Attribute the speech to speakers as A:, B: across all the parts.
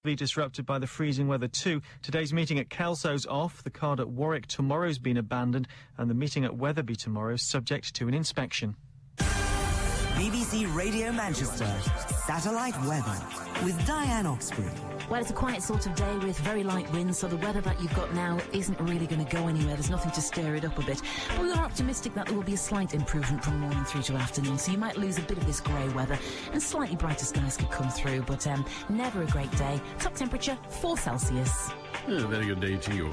A: Be disrupted by the freezing weather too. Today's meeting at Kelso's off, the card at Warwick tomorrow's been abandoned, and the meeting at Wetherby tomorrow is subject to an inspection.
B: BBC Radio Manchester, satellite weather with Diane Oxford.
C: Well, it's a quiet sort of day with very light winds, so the weather that you've got now isn't really going to go anywhere. There's nothing to stir it up a bit. But we are optimistic that there will be a slight improvement from morning through to afternoon, so you might lose a bit of this grey weather and slightly brighter skies could come through, but never a great day. Top temperature, 4 Celsius.
D: Yeah, very good day to you.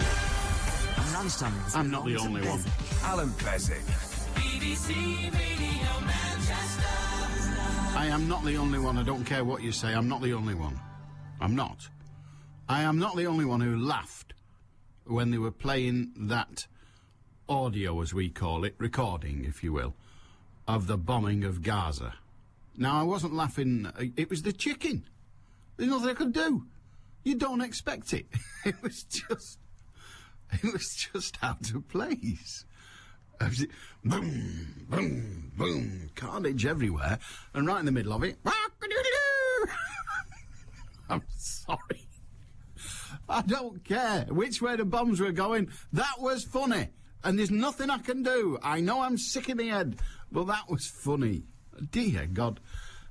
B: Lunchtime.
D: I'm not the only one.
E: Allan Beswick.
F: BBC Radio Manchester.
D: I am not the only one. I don't care what you say. I'm not the only one. I'm not. I am not the only one who laughed when they were playing that audio, as we call it, recording, if you will, of the bombing of Gaza. Now, I wasn't laughing. It was the chicken. There's nothing I could do. You don't expect it. It was just out of place. Boom, boom, boom, carnage everywhere, and right in the middle of it, I'm sorry. I don't care which way the bombs were going. That was funny, and there's nothing I can do. I know I'm sick in the head, but that was funny. Dear God.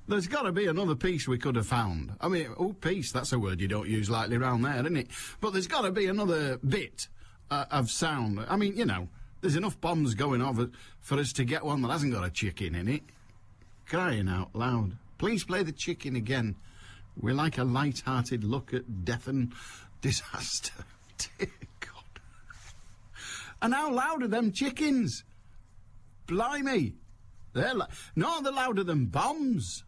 D: There's got to be another piece we could have found. I mean, piece, that's a word you don't use lightly round there, isn't it? But there's got to be another bit of sound. I mean, you know, there's enough bombs going off for us to get one that hasn't got a chicken in it. Crying out loud. Please play the chicken again. We like a light-hearted look at death and disaster. Dear God. And how loud are them chickens? Blimey. They're louder than bombs.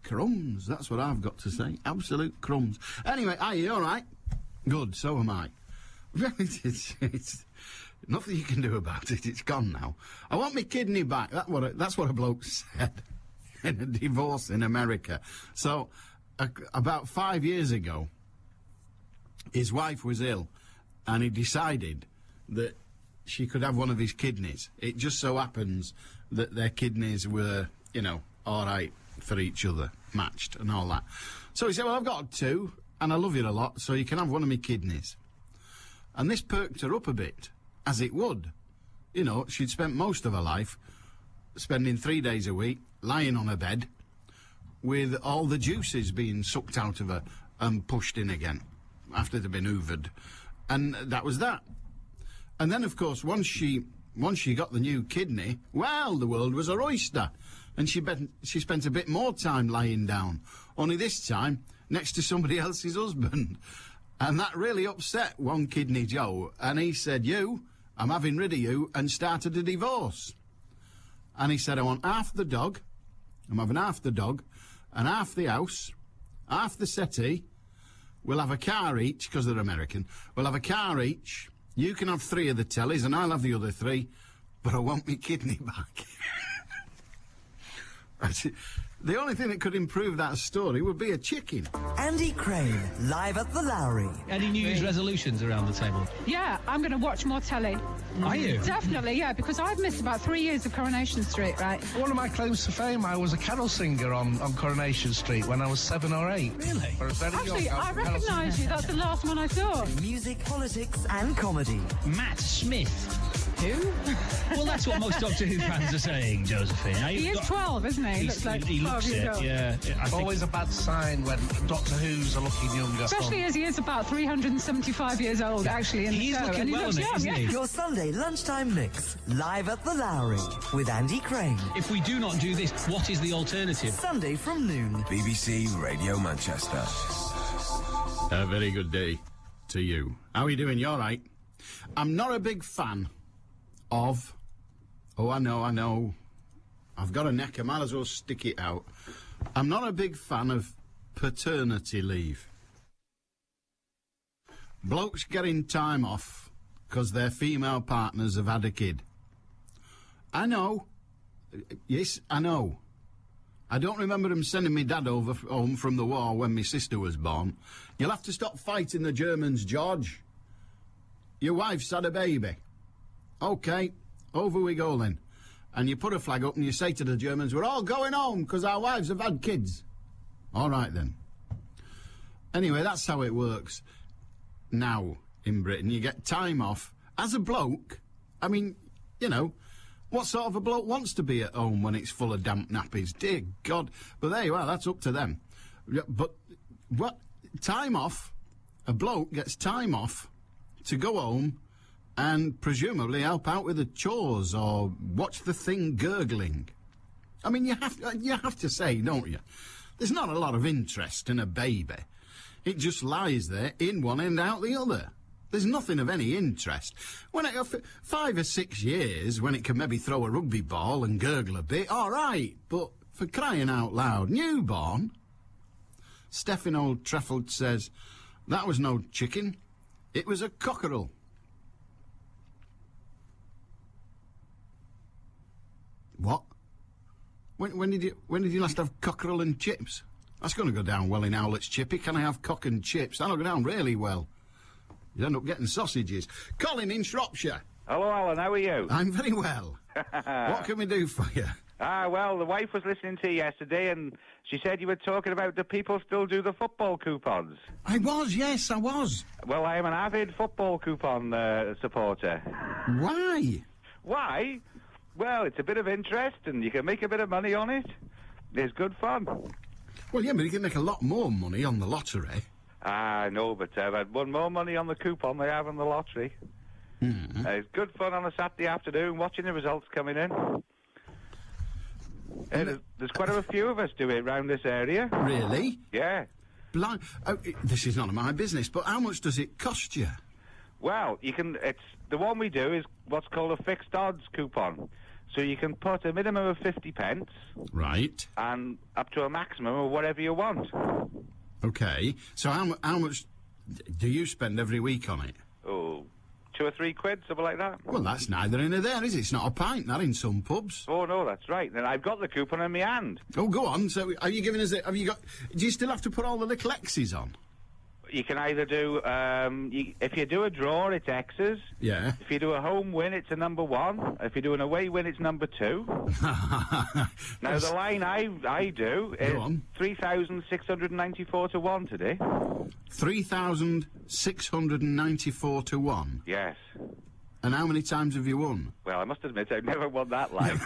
D: Crumbs, that's what I've got to say. Absolute crumbs. Anyway, are you all right? Good, so am I. It's nothing you can do about it. It's gone now. I want my kidney back. That's what a bloke said in a divorce in America. So, about 5 years ago, his wife was ill, and he decided that she could have one of his kidneys. It just so happens that their kidneys were, you know, all right for each other, matched and all that. So he said, well, I've got 2, and I love you a lot, so you can have one of my kidneys. And this perked her up a bit, as it would. You know, she'd spent most of her life spending 3 days a week lying on her bed with all the juices being sucked out of her and pushed in again after they'd been hoovered. And that was that. And then, of course, once she got the new kidney, well, the world was her oyster. And she spent a bit more time lying down, only this time next to somebody else's husband. And that really upset One Kidney Joe. And he said, I'm having rid of you, and started a divorce. And he said, I want half the dog. I'm having half the dog, and half the house, half the settee. We'll have a car each, because they're American. We'll have a car each. You can have 3 of the tellies, and I'll have the other 3, but I want my kidney back. The only thing that could improve that story would be a chicken.
B: Andy Crane, live at the Lowry.
G: Any New Year's resolutions around the table?
H: Yeah, I'm going to watch more telly.
G: Are you?
H: Definitely, yeah, because I've missed about 3 years of Coronation Street, right?
I: One of my claims to fame, I was a carol singer on Coronation Street when I was 7 or 8.
G: Really?
H: Actually, I recognise you. That's the last one I saw.
B: Music, politics and comedy.
G: Matt Smith.
H: Who?
G: Well, that's what most Doctor Who fans are saying, Josephine.
H: He is 12, isn't he?
G: He looks it, yeah.
I: It's always a bad sign when Doctor Who's are looking younger.
H: Especially as he is about 375 years old, actually, in
G: He
H: the
G: is
H: show.
G: looking
H: And he
G: well
H: looks
G: on it,
H: young,
G: isn't he?
B: Your Sunday lunchtime mix, live at the Lowry with Andy Crane.
G: If we do not do this, what is the alternative?
B: Sunday from noon.
E: BBC Radio Manchester.
D: A very good day to you. How are you doing? You all right? I'm not a big fan of... I know. I've got a neck, I might as well stick it out. I'm not a big fan of paternity leave. Blokes getting time off because their female partners have had a kid. I know. Yes, I know. I don't remember them sending me dad home from the war when my sister was born. You'll have to stop fighting the Germans, George. Your wife's had a baby. OK, over we go then. And you put a flag up and you say to the Germans, we're all going home because our wives have had kids. All right then. Anyway, that's how it works now in Britain. You get time off. As a bloke, I mean, you know, what sort of a bloke wants to be at home when it's full of damp nappies? Dear God. But there you are, that's up to them. Yeah, but what? Time off? A bloke gets time off to go home and presumably help out with the chores or watch the thing gurgling. I mean, you have to say, don't you? There's not a lot of interest in a baby. It just lies there in one end out the other. There's nothing of any interest. When it, 5 or 6 years, when it can maybe throw a rugby ball and gurgle a bit, all right. But for crying out loud, newborn. Stephen Old Trefford says, that was no chicken. It was a cockerel. What? When did you last have cockerel and chips? That's going to go down well in Owlett's Chippy. Can I have cock and chips? That'll go down really well. You end up getting sausages. Colin in Shropshire.
J: Hello, Alan. How are you?
D: I'm very well. What can we do for you?
J: Well, the wife was listening to you yesterday, and she said you were talking about do people still do the football coupons?
D: I was, yes, I was.
J: Well, I am an avid football coupon supporter.
D: Why?
J: Why? Well, it's a bit of interest, and you can make a bit of money on it. It's good fun.
D: Well, yeah, but you can make a lot more money on the lottery.
J: No, but I've had won more money on the coupon than I have on the lottery.
D: Mm.
J: It's good fun on a Saturday afternoon, watching the results coming in. There's quite a few of us do it around this area.
D: Really?
J: Yeah.
D: This is none of my business, but how much does it cost you?
J: Well, it's the one we do is what's called a fixed odds coupon. So you can put a minimum of 50 pence.
D: Right.
J: And up to a maximum of whatever you want.
D: Okay. So how much do you spend every week on it?
J: Oh, 2 or 3 quid, something like that.
D: Well, that's neither in nor there, is it? It's not a pint, that, in some pubs.
J: Oh, no, that's right. Then I've got the coupon in my hand.
D: Oh, go on. So are you giving us do you still have to put all the little X's on?
J: You can either do, if you do a draw, it's X's.
D: Yeah.
J: If you do a home win, it's a number 1. If you do an away win, it's number 2. Now, the line I do is 3,694 to 1 today.
D: 3,694 to 1?
J: Yes.
D: And how many times have you won?
J: Well, I must admit, I've never won that line.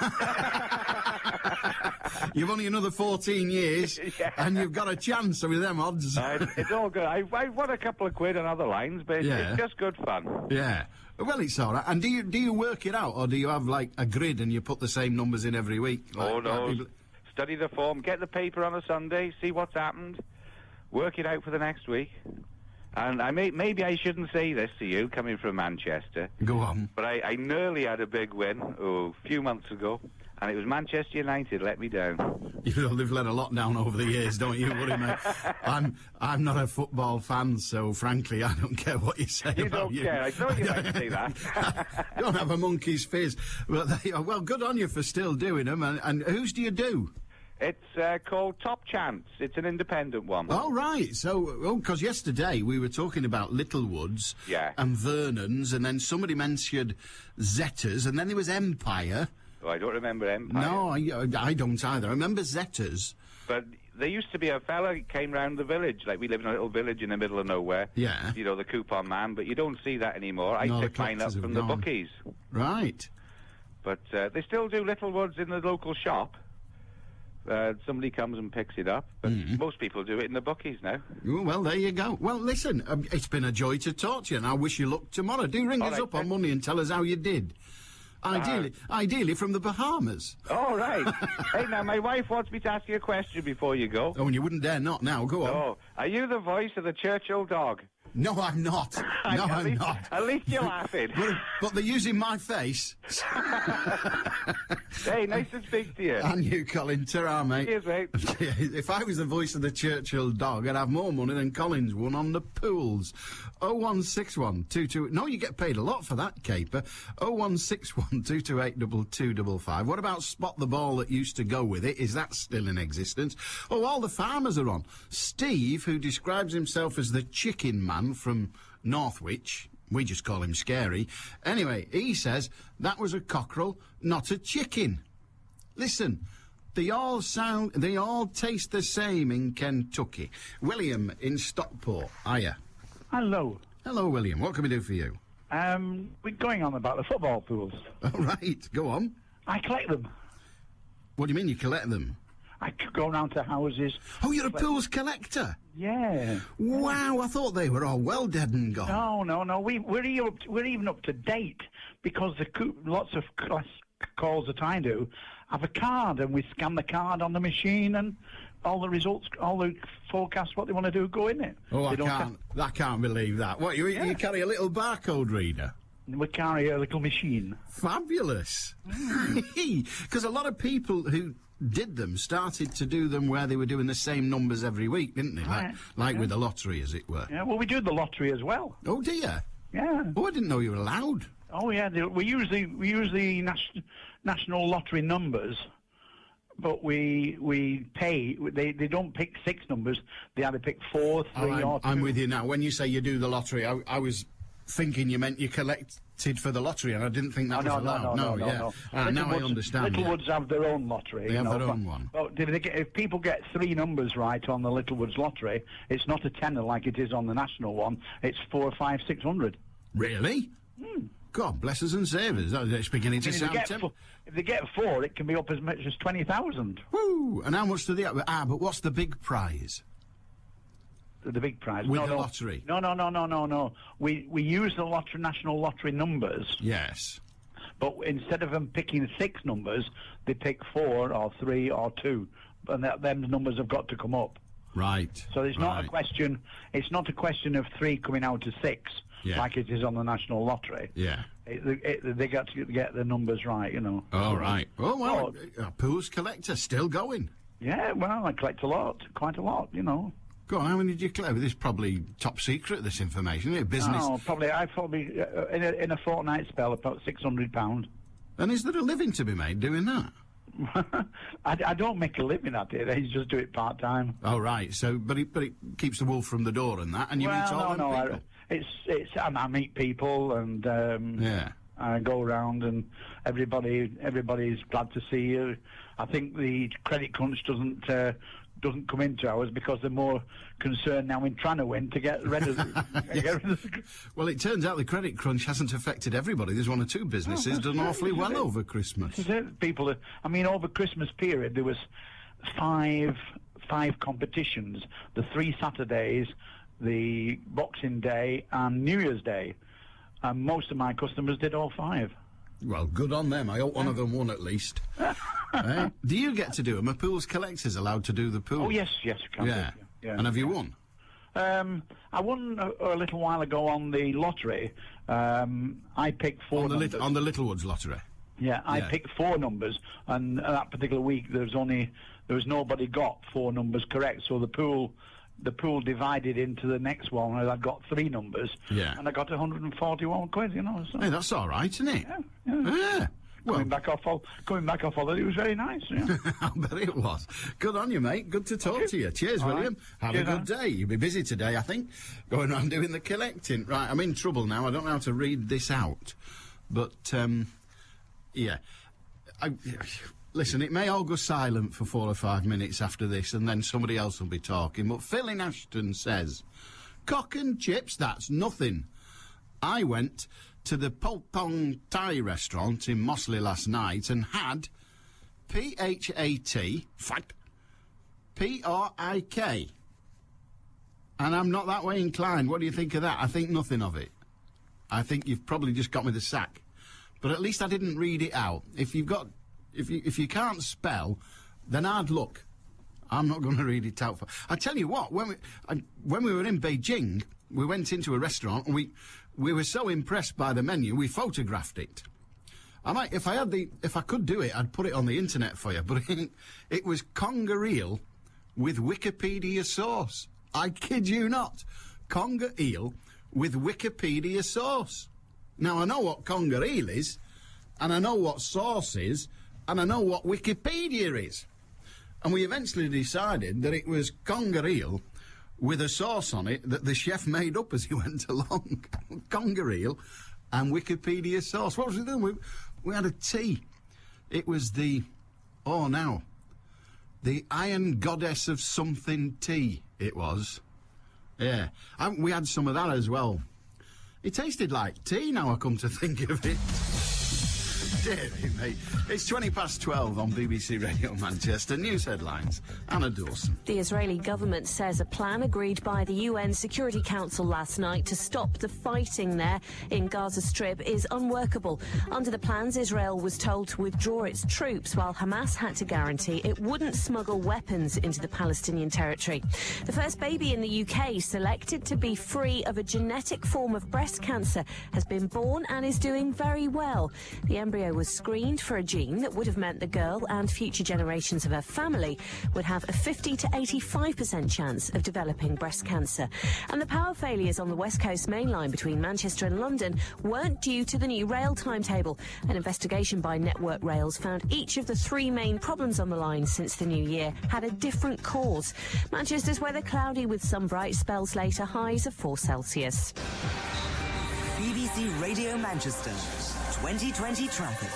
D: You've only another 14 years,
J: yeah.
D: And you've got a chance with them odds.
J: It's all good. I've won a couple of quid on other lines, but it's just good fun.
D: Yeah. Well, it's all right. And do you work it out, or do you have, like, a grid and you put the same numbers in every week?
J: Oh, no. Study the form, get the paper on a Sunday, see what's happened, work it out for the next week. And maybe I shouldn't say this to you, coming from Manchester.
D: Go on.
J: But I nearly had a big win a few months ago, and it was Manchester United let me down.
D: You've let a lot down over the years, don't you, worry, mate? I'm not a football fan, so frankly, I don't care what you say about you.
J: You don't care. I thought you might say that.
D: You don't have a monkey's fizz. But well, good on you for still doing them. And whose do you do?
J: It's called Top Chance. It's an independent one.
D: Oh, right. So, because yesterday we were talking about Littlewoods and Vernon's, and then somebody mentioned Zetta's, and then there was Empire.
J: Oh, I don't remember Empire.
D: No, I don't either. I remember Zetta's.
J: But there used to be a fella who came round the village, like we live in a little village in the middle of nowhere.
D: Yeah.
J: You know, the coupon man, but you don't see that anymore. I pick mine up from the bookies.
D: Right.
J: But they still do Littlewoods in the local shop. Somebody comes and picks it up, but most people do it in the bookies now.
D: Well, there you go. Well, listen, it's been a joy to talk to you, and I wish you luck tomorrow. Do ring us up on Monday and tell us how you did. Ideally from the Bahamas.
J: Oh, right. Hey, now, my wife wants me to ask you a question before you go.
D: Oh, and you wouldn't dare not now. Go on.
J: Oh, are you the voice of the Churchill dog?
D: No, I'm not. No, I'm not.
J: At least you're laughing.
D: But they're using my face.
J: Hey, nice to speak to you.
D: And you, Colin. Ta-ra, mate.
J: Cheers, mate.
D: If I was the voice of the Churchill dog, I'd have more money than Colin's won on the pools. 0161 22... No, you get paid a lot for that caper. 0161 228 2255. What about Spot the Ball that used to go with it? Is that still in existence? Oh, all the farmers are on. Steve, who describes himself as the chicken man from Northwich, we just call him Scary. Anyway, he says that was a cockerel, not a chicken. Listen, They all taste the same in Kentucky. William in Stockport, hiya.
K: Hello.
D: Hello, William. What can we do for you?
K: We're going on about the football pools.
D: All right, go on.
K: I collect them.
D: What do you mean you collect them?
K: I go round to houses.
D: Oh, you're a pools collector?
K: Yeah.
D: Wow, I thought they were all well dead and gone.
K: No. We're even up to date because lots of calls that I do have a card, and we scan the card on the machine, and all the results, all the forecasts, what they want to do, go in it.
D: Oh, I can't believe that. What, you carry a little barcode reader?
K: We carry a little machine.
D: Fabulous. Because a lot of people who did them started to do them where they were doing the same numbers every week, didn't they? Like with the lottery, as it were.
K: Yeah, well, we do the lottery as well.
D: Oh, do you?
K: Yeah.
D: Oh, I didn't know you were allowed.
K: Oh, yeah. We use the national lottery numbers, but we pay. They don't pick 6 numbers. They either pick 4, 3, or 2.
D: I'm with you now. When you say you do the lottery, I was thinking you meant you collected for the lottery, and I didn't think that was allowed.
K: No.
D: Now I understand.
K: Littlewoods have their own lottery.
D: They have their own one.
K: But if people get 3 numbers right on the Littlewoods lottery, it's not a tenner like it is on the national one. It's 4, 5, 600.
D: Really? God bless us and save us. It's beginning to sound temple.
K: If they get 4, it can be up as much as 20,000.
D: Woo! And how much do they? But what's the big prize?
K: The big prize
D: with the lottery.
K: No. We use the national lottery numbers.
D: Yes.
K: But instead of them picking 6 numbers, they pick 4 or 3 or 2, and them numbers have got to come up.
D: Right.
K: So it's not a question. It's not a question of 3 coming out of 6, like it is on the national lottery.
D: Yeah.
K: They got to get the numbers right, you know.
D: Oh, right. Oh, well, a pools collector still going.
K: Yeah, well, I collect quite a lot, you know.
D: Go on, how many did you collect? This is probably top secret, this information, isn't it? Business.
K: Oh, probably in a fortnight spell, about £600.
D: And is there a living to be made doing that?
K: I don't make a living at it. I just do it part time.
D: Oh, right. So, but it keeps the wolf from the door and that, and you meet all them people.
K: I meet people, and I go around, and everybody's glad to see you. I think the credit crunch doesn't come into ours because they're more concerned now in trying to win to get rid of
D: Well, it turns out the credit crunch hasn't affected everybody. There's 1 or 2 businesses done awfully well over Christmas.
K: Over Christmas period, there was 5 competitions, the 3 Saturdays, the Boxing Day and New Year's Day, and most of my customers did all 5.
D: Well, good on them. I hope one of them won at least. Do you get to do them? Are pools collectors allowed to do the pool?
K: Oh, yes, you can.
D: Yeah. And have you won?
K: I won a little while ago on the lottery. I picked 4 numbers.
D: On the Littlewoods lottery?
K: Yeah, I picked 4 numbers, and that particular week there was nobody got 4 numbers correct, so the pool divided into the next one, and I got 3 numbers, and I got 141 quid, you know. So.
D: Hey, that's all right, isn't it?
K: Yeah.
D: Well,
K: coming back off holiday, it was very nice. Yeah.
D: I bet it was. Good on you, mate. Good to talk to you. Cheers, William. Have a good day. You'll be busy today, I think, going around doing the collecting. Right, I'm in trouble now. I don't know how to read this out, but listen, it may all go silent for 4 or 5 minutes after this, and then somebody else will be talking. But Phil in Ashton says, cock and chips, that's nothing. I went to the Pong Thai restaurant in Mossley last night and had P-H-A-T, P-R-I-K. And I'm not that way inclined. What do you think of that? I think nothing of it. I think you've probably just got me the sack. But at least I didn't read it out. If you can't spell, then hard luck. I'm not going to read it out. I tell you what, when we were in Beijing, we went into a restaurant and we were so impressed by the menu, we photographed it. If I could do it, I'd put it on the internet for you. But it was conger eel with Wikipedia sauce. I kid you not, conger eel with Wikipedia sauce. Now I know what conger eel is, and I know what sauce is, and I know what Wikipedia is. And we eventually decided that it was conger eel with a sauce on it that the chef made up as he went along. Conger eel and Wikipedia sauce. What was we doing? We had a tea. It was the... Oh, now. The Iron Goddess of Something Tea, it was. Yeah. We had some of that as well. It tasted like tea, now I come to think of it. Dear me, mate. It's 12 on BBC Radio Manchester. News headlines. Anna Dawson.
L: The Israeli government says a plan agreed by the UN Security Council last night to stop the fighting there in Gaza Strip is unworkable. Under the plans, Israel was told to withdraw its troops, while Hamas had to guarantee it wouldn't smuggle weapons into the Palestinian territory. The first baby in the UK selected to be free of a genetic form of breast cancer has been born and is doing very well. The embryo was screened for a gene that would have meant the girl and future generations of her family would have a 50 to 85% chance of developing breast cancer. And the power failures on the West Coast main line between Manchester and London weren't due to the new rail timetable. An investigation by Network Rails found each of the 3 main problems on the line since the new year had a different cause. Manchester's weather cloudy with some bright spells later, highs of 4 Celsius.
B: BBC Radio Manchester. 2020 traffic.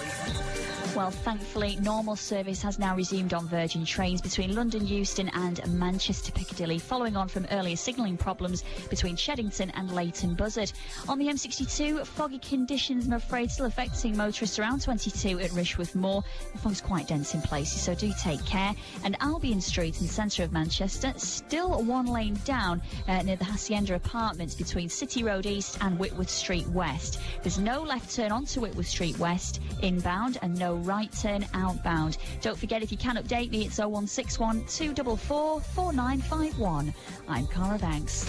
M: Well, thankfully, normal service has now resumed on Virgin trains between London Euston and Manchester Piccadilly, following on from earlier signalling problems between Sheddington and Leighton Buzzard. On the M62, foggy conditions, I'm afraid, still affecting motorists around 22 at Rishworth Moor. The fog's quite dense in places, so do take care. And Albion Street in the centre of Manchester, still 1 lane down near the Hacienda Apartments between City Road East and Whitworth Street West. There's no left turn onto Whitworth Street West inbound and no right turn outbound. Don't forget, if you can update me, it's 0161 244 4951. I'm Cara Banks.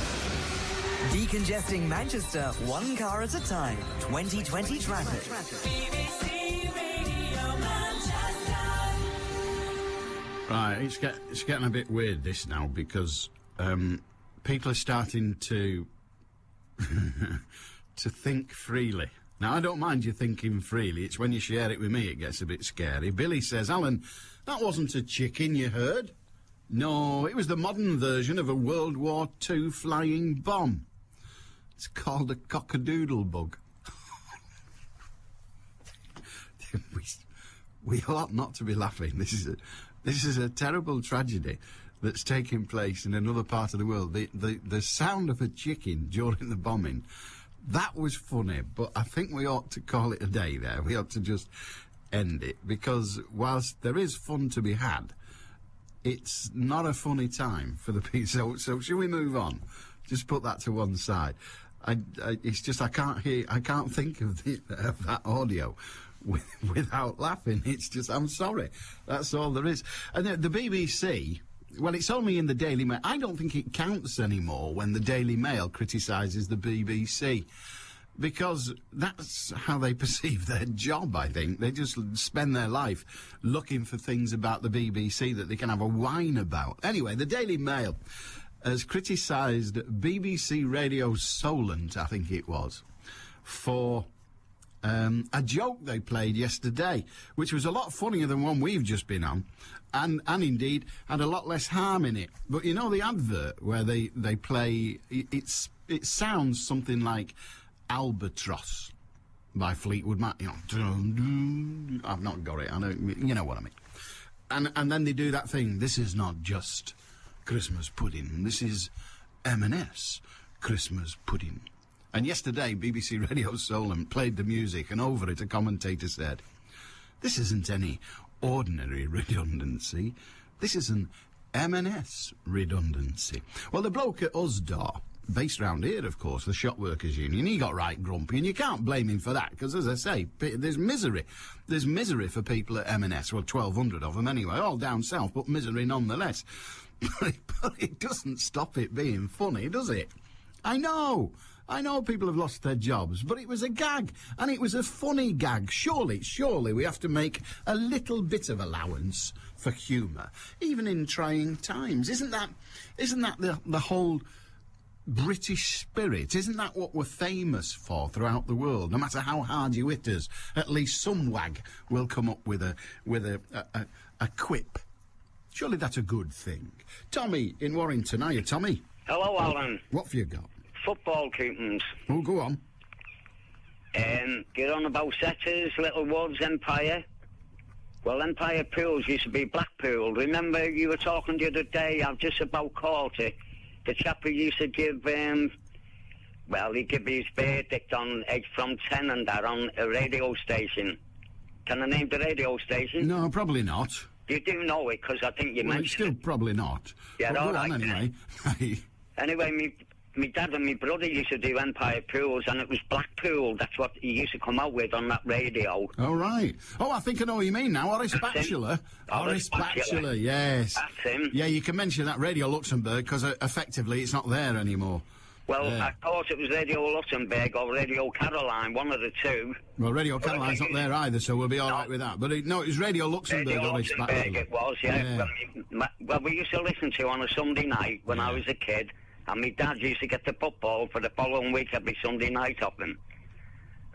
B: Decongesting Manchester, 1 car at a time. 2020 traffic.
F: BBC Radio Manchester.
D: Right, it's getting a bit weird this now, because people are starting to to think freely. Now, I don't mind you thinking freely. It's when you share it with me it gets a bit scary. Billy says, Alan, that wasn't a chicken you heard. No, it was the modern version of a World War II flying bomb. It's called a cockadoodle bug. we ought not to be laughing. This is a terrible tragedy that's taking place in another part of the world. The sound of a chicken during the bombing, that was funny, but I think we ought to call it a day there. We ought to just end it, because whilst there is fun to be had, it's not a funny time for the people. So should we move on? Just put that to one side. It's just I can't think of that audio without laughing. It's just, I'm sorry. That's all there is. And the BBC, well, it's only in the Daily Mail. I don't think it counts anymore when the Daily Mail criticises the BBC, because that's how they perceive their job, I think. They just spend their life looking for things about the BBC that they can have a whine about. Anyway, the Daily Mail has criticised BBC Radio Solent, I think it was, for a joke they played yesterday, which was a lot funnier than one we've just been on, and indeed had a lot less harm in it. But you know the advert where they play, it sounds something like Albatross by Fleetwood Mac. You know, I've not got it. I know, you know what I mean. And then they do that thing. This is not just Christmas pudding. This is M&S Christmas pudding. And yesterday, BBC Radio Solent played the music, and over it a commentator said, "This isn't any ordinary redundancy. This is an M&S redundancy." Well, the bloke at Usdaw, based round here, of course, the Shop Workers Union, he got right grumpy, and you can't blame him for that, because, as I say, there's misery. There's misery for people at M&S, well, 1,200 of them anyway, all down south, but misery nonetheless. But it doesn't stop it being funny, does it? I know people have lost their jobs, but it was a gag, and it was a funny gag. Surely we have to make a little bit of allowance for humour, even in trying times. Isn't that the whole British spirit? Isn't that what we're famous for throughout the world? No matter how hard you hit us, at least some wag will come up with a quip. Surely that's a good thing. Tommy in Warrington, are you, Tommy?
N: Hello, Alan.
D: What have you got?
N: Football keepings.
D: Oh, go on.
N: Get on about Setters, Little Woods, Empire. Well, Empire Pools used to be Blackpool. Remember, you were talking the other day, I've just about caught it. The chap who used to give, well, he gave his verdict on 8 from 10 and that on a radio station. Can I name the radio station?
D: No, probably not.
N: You do know it, because I think you
D: Well,
N: mentioned
D: it's still probably not.
N: Yeah,
D: But
N: all
D: go on
N: right.
D: anyway.
N: Anyway, me dad and me brother used to do Empire Pools, and it was Blackpool. That's what he used to come out with on that radio.
D: All right. Oh, I think I know what you mean now. Horace
N: That's him.
D: Batchelor.
N: Horace Batchelor.
D: Yes.
N: That's him.
D: Yeah, you can mention that Radio Luxembourg, because effectively it's not there anymore.
N: Well, I thought it was Radio Luxembourg or Radio Caroline, one of the two.
D: Well, Radio Caroline's not there either, so we'll be all right with that. But no, it was Radio Luxembourg.
N: Radio
D: Horace
N: Luxembourg
D: Batchelor.
N: it was, yeah. Well, we used to listen to on a Sunday night when I was a kid, and my dad used to get the football for the following week every Sunday night of them.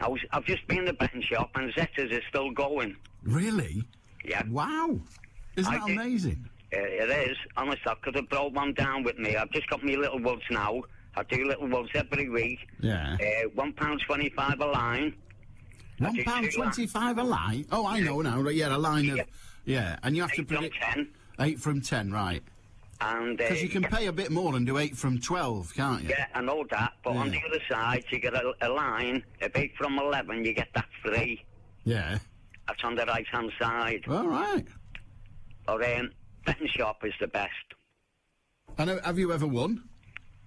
N: I've just been in the betting shop, and Zetta's is still going.
D: Really?
N: Yeah.
D: Wow. Isn't that amazing?
N: It is. Honestly, I could have brought one down with me. I've just got me little woods now. I do little woods every week.
D: Yeah.
N: £1.25 a line.
D: £1.25 a line? Oh, I know now. Right, yeah, a line of... Yeah, and you have to predict... 8 from 10, right.
N: And
D: because you can pay a bit more and do 8 from 12, can't you?
N: Yeah, I know that. But on the other side, you get a line of 8 from 11. You get that free.
D: Yeah.
N: That's on the right-hand side.
D: All right.
N: Or betting shop is the best.
D: And have you ever won?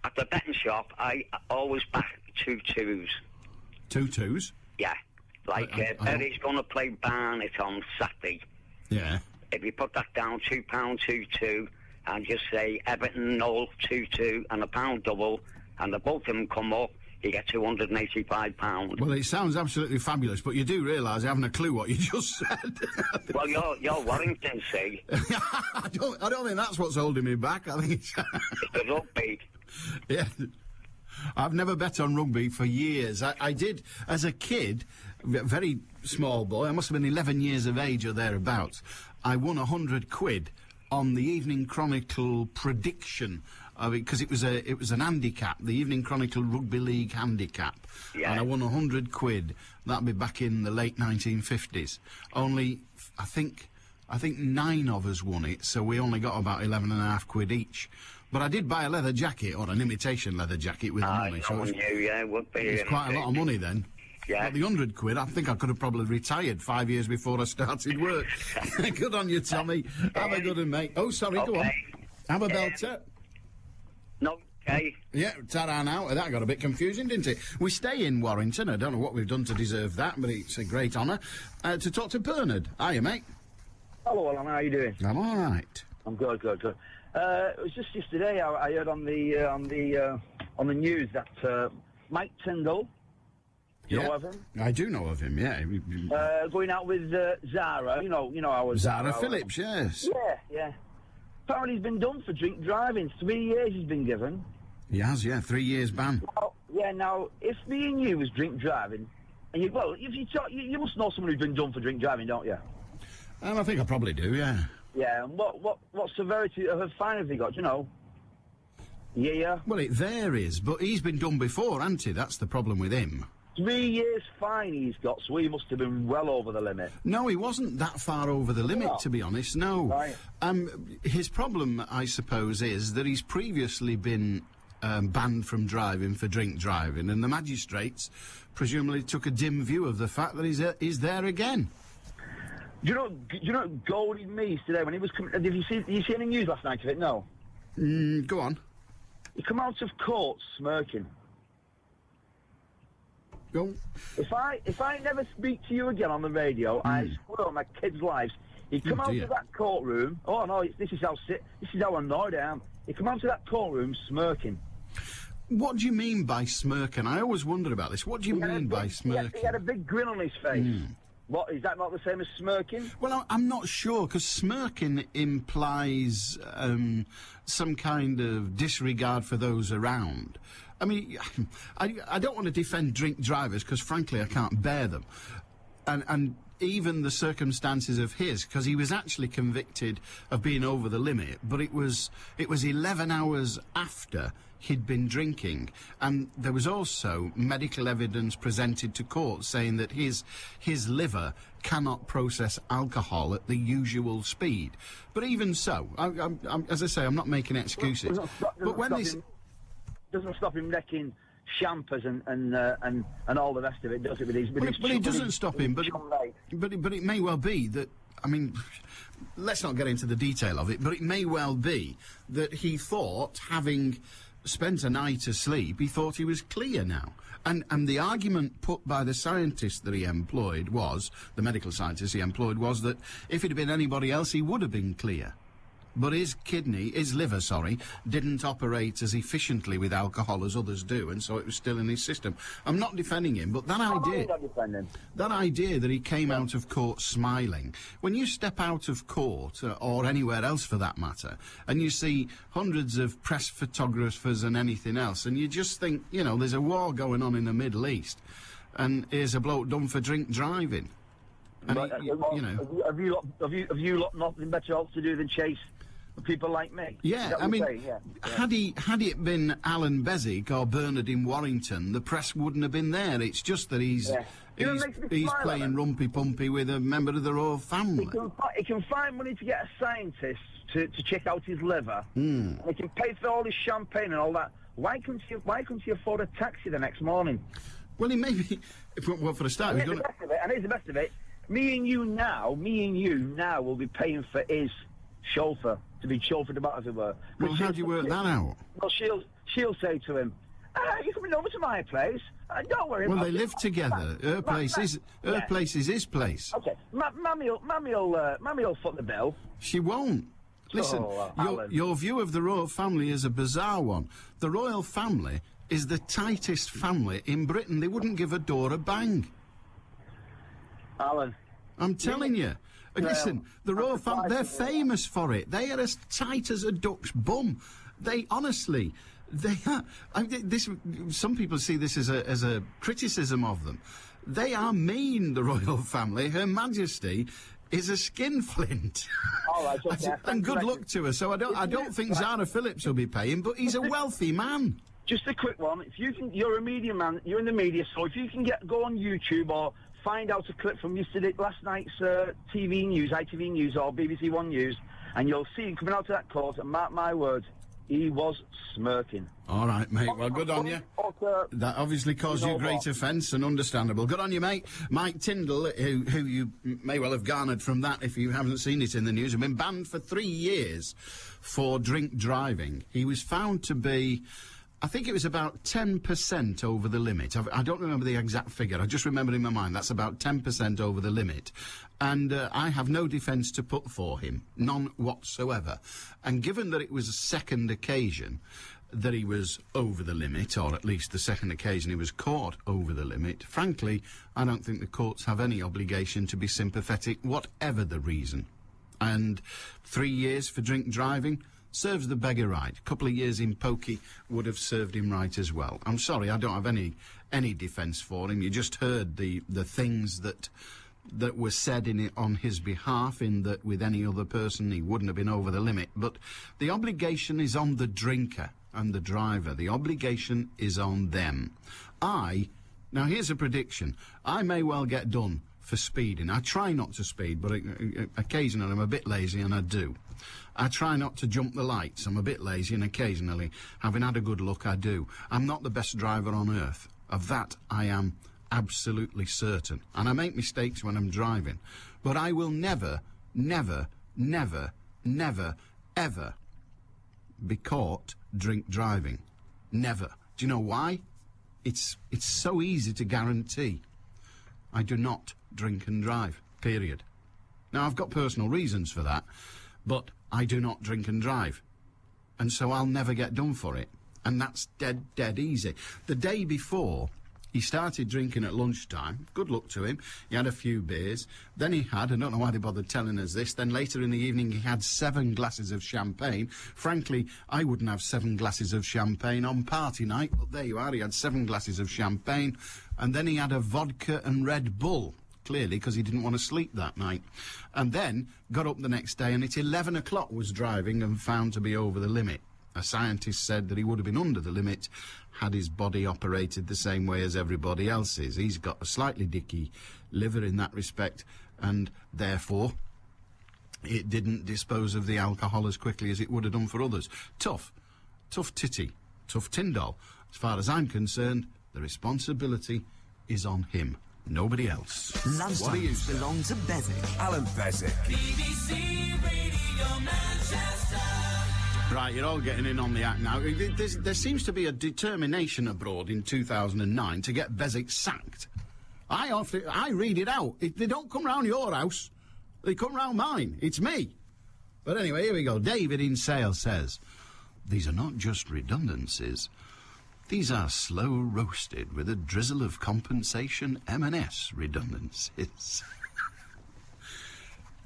N: At the betting shop, I always back 2 2s.
D: 2 2s?
N: Yeah. Like Berry's going to play Barnet on Saturday.
D: Yeah.
N: If you put that down, £2.22, and just say Everton 0-2-2 and a pound double, and the both of them come up, you get £285.
D: Well, it sounds absolutely fabulous, but you do realise I haven't a clue what you just said.
N: Well, you're Warrington, see.
D: I don't think that's what's holding me back. I think it's
N: the rugby.
D: Yeah. I've never bet on rugby for years. I did as a kid, very small boy. I must have been 11 years of age or thereabouts. I won £100 on the Evening Chronicle prediction because it was an handicap, the Evening Chronicle Rugby League handicap, and I won £100. That'd be back in the late 1950s. Only, I think 9 of us won it, so we only got about £11.50 each. But I did buy a leather jacket, or an imitation leather jacket with the money. So
N: it would be.
D: It's quite a lot of money then.
N: Yeah.
D: But the £100, I think I could have probably retired 5 years before I started work. Good on you, Tommy. Have a good one, mate. Oh, sorry, go on. Have a belter.
N: No, okay.
D: Yeah, ta-ra now. That got a bit confusing, didn't it? We stay in Warrington. I don't know what we've done to deserve that, but it's a great honour to talk to Bernard. Hiya, mate.
O: Hello, Alan. How are you doing?
D: I'm all right.
O: I'm good. It was just yesterday I heard on the news that Mike Tindall, you know of him?
D: I do know of him. Yeah.
O: Going out with Zara. You know I was
D: Zara Phillips. Yes.
O: Yeah. Apparently he's been done for drink driving. 3 years he's been given.
D: He has. Yeah, 3 years ban.
O: Now if me and you was drink driving, and you must know someone who's been done for drink driving, don't you?
D: I think I probably do. Yeah.
O: Yeah, and what severity of a fine have they got, you know? Yeah.
D: Well, it varies, but he's been done before, hasn't he? That's the problem with him.
O: 3 years fine he's got, so he must have been well over the limit.
D: No, he wasn't that far over the limit, to be honest, no.
O: Right.
D: His problem, I suppose, is that he's previously been banned from driving for drink driving, and the magistrates presumably took a dim view of the fact that he's there again.
O: Do you know golded me today when he was coming? Did you see any news last night of it? No.
D: Go on.
O: He come out of court smirking.
D: Go.
O: If I never speak to you again on the radio, I swear on my kids' lives. He come out of that courtroom. Oh no, this is how annoyed I am. He come out of that courtroom smirking.
D: What do you mean by smirking? I always wondered about this. What do you mean by smirking?
O: He had a big grin on his face. What, is that not the same as smirking?
D: Well, I'm not sure, because smirking implies some kind of disregard for those around. I mean, I don't want to defend drink drivers, because frankly I can't bear them. And even the circumstances of his, because he was actually convicted of being over the limit, but it was 11 hours after he'd been drinking, and there was also medical evidence presented to court saying that his liver cannot process alcohol at the usual speed. But even so, I'm, as I say, I'm not making excuses.
O: Doesn't stop him wrecking champers and all the rest of it, does it? With his
D: but it doesn't stop him. But it may well be that. I mean, let's not get into the detail of it. But it may well be that he thought, having spent a night asleep, he thought he was clear now. And the argument put by the scientist that he employed was, the medical scientist he employed, was that if it had been anybody else, he would have been clear. But his liver, didn't operate as efficiently with alcohol as others do, and so it was still in his system. I'm not defending him, but that idea that he came out of court smiling, when you step out of court, or anywhere else for that matter, and you see hundreds of press photographers and anything else, and you just think, you know, there's a war going on in the Middle East, and here's a bloke done for drink driving. And
O: have you lot nothing better else to do than chase people like me?
D: Yeah, I mean, had it been Allan Beswick or Bernard in Warrington, the press wouldn't have been there. It's just that he's playing rumpy-pumpy with a member of the royal family.
O: He can find money to get a scientist to check out his liver. And he can pay for all his champagne and all that. Why couldn't you afford a taxi the next morning?
D: Well, he may be. Well, for a start,
O: and here's the best of it. Me and you now will be paying for his chauffeur to be chauffeured about, as it were.
D: Well, how do you work that out?
O: Well, she'll say to him, "You're coming over to my place. Don't worry."
D: Well, they live together. Her place is his place.
O: Okay, Mammy'll foot the bill.
D: She won't. Listen, your view of the royal family is a bizarre one. The royal family is the tightest family in Britain. They wouldn't give a door a bang.
O: Alan,
D: I'm telling you. Listen, the royal family, they're famous for it. They are as tight as a duck's bum. They, honestly, they are. Some people see this as a criticism of them. They are mean, the royal family. Her Majesty is a skinflint.
O: All right, okay.
D: And good luck to her. So I don't think Zara Phillips will be paying, but he's a wealthy man.
O: Just a quick one. If you can, you're a media man. You're in the media, so if you can go on YouTube or find out a clip from last night's TV news, ITV News or BBC One News, and you'll see him coming out to that court, and mark my words, he was smirking.
D: All right, mate. Well, good on you. That obviously caused you great offence and understandable. Good on you, mate. Mike Tindall, who you may well have garnered from that if you haven't seen it in the news, has been banned for 3 years for drink driving. He was found to be, I think it was about 10% over the limit. I don't remember the exact figure. I just remember in my mind that's about 10% over the limit. And I have no defence to put for him, none whatsoever. And given that it was a second occasion that he was over the limit, or at least the second occasion he was caught over the limit, frankly, I don't think the courts have any obligation to be sympathetic, whatever the reason. And 3 years for drink driving serves the beggar right. A couple of years in pokey would have served him right as well. I'm sorry, I don't have any defence for him. You just heard the things that were said on his behalf, in that with any other person he wouldn't have been over the limit. But the obligation is on the drinker and the driver. The obligation is on them. Now here's a prediction. I may well get done for speeding. I try not to speed, but occasionally I'm a bit lazy and I do. I try not to jump the lights. I'm a bit lazy, and occasionally, having had a good look, I do. I'm not the best driver on earth. Of that, I am absolutely certain. And I make mistakes when I'm driving. But I will never, never, never, never, ever be caught drink driving. Never. Do you know why? It's so easy to guarantee. I do not drink and drive, period. Now, I've got personal reasons for that, but I do not drink and drive. And so I'll never get done for it. And that's dead easy. The day before, he started drinking at lunchtime. Good luck to him. He had a few beers. Then he had, I don't know why they bothered telling us this, then later in the evening he had 7 glasses of champagne. Frankly, I wouldn't have 7 glasses of champagne on party night, but there you are. He had 7 glasses of champagne. And then he had a vodka and Red Bull. clearly, because he didn't want to sleep that night. And then got up the next day and at 11 o'clock was driving and found to be over the limit. A scientist said that he would have been under the limit had his body operated the same way as everybody else's. He's got a slightly dicky liver in that respect, and therefore it didn't dispose of the alcohol as quickly as it would have done for others. Tough titty, tough Tindall. As far as I'm concerned, the responsibility is on him, nobody else.
B: Lunchtimes belong to Beswick.
E: Allan Beswick.
F: BBC Radio Manchester.
D: Right, you're all getting in on the act now. There seems to be a determination abroad in 2009 to get Beswick sacked. I read it out. They don't come round your house. They come round mine. It's me. But anyway, here we go. David in Sale says, these are not just redundancies. These are slow roasted with a drizzle of compensation M&S redundancies.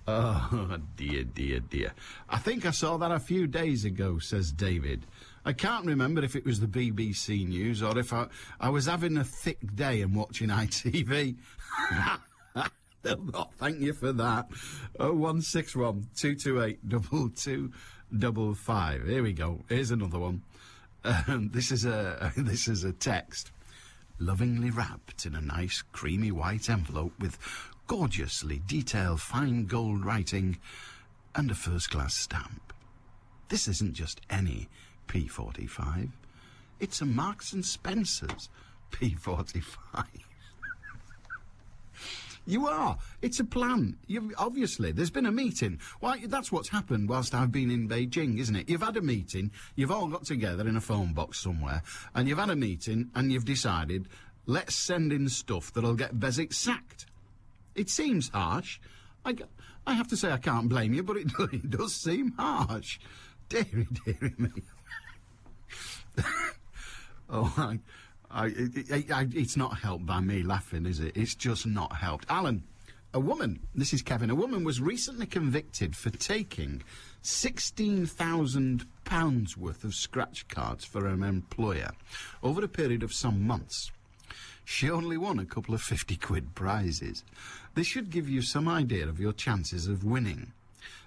D: Oh, dear, dear, dear. I think I saw that a few days ago, says David. I can't remember if it was the BBC News or if I was having a thick day and watching ITV. They'll not thank you for that. 0161 228 2255. Here we go. Here's another one. This is a text. Lovingly wrapped in a nice creamy white envelope with gorgeously detailed fine gold writing and a first-class stamp. This isn't just any P45. It's a Marks and Spencer's P45. You are. It's a plan. Obviously, there's been a meeting. Why, that's what's happened whilst I've been in Beijing, isn't it? You've had a meeting, you've all got together in a phone box somewhere, and you've had a meeting and you've decided, let's send in stuff that'll get Beswick sacked. It seems harsh. I have to say I can't blame you, but it does seem harsh. Dearie, dearie me. Oh, it's not helped by me laughing, is it? It's just not helped. Alan, this is Kevin, a woman was recently convicted for taking £16,000 worth of scratch cards for her employer over a period of some months. She only won a couple of 50-quid prizes. This should give you some idea of your chances of winning.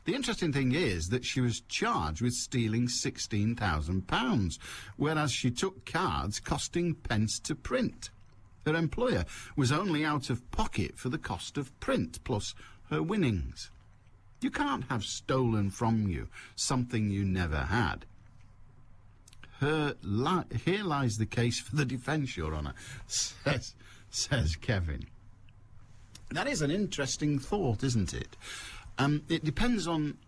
D: The interesting thing is that she was charged with stealing £16,000, whereas she took cards costing pence to print. Her employer was only out of pocket for the cost of print, plus her winnings. You can't have stolen from you something you never had. Here lies the case for the defence, Your Honour, says Kevin. That is an interesting thought, isn't it? It depends on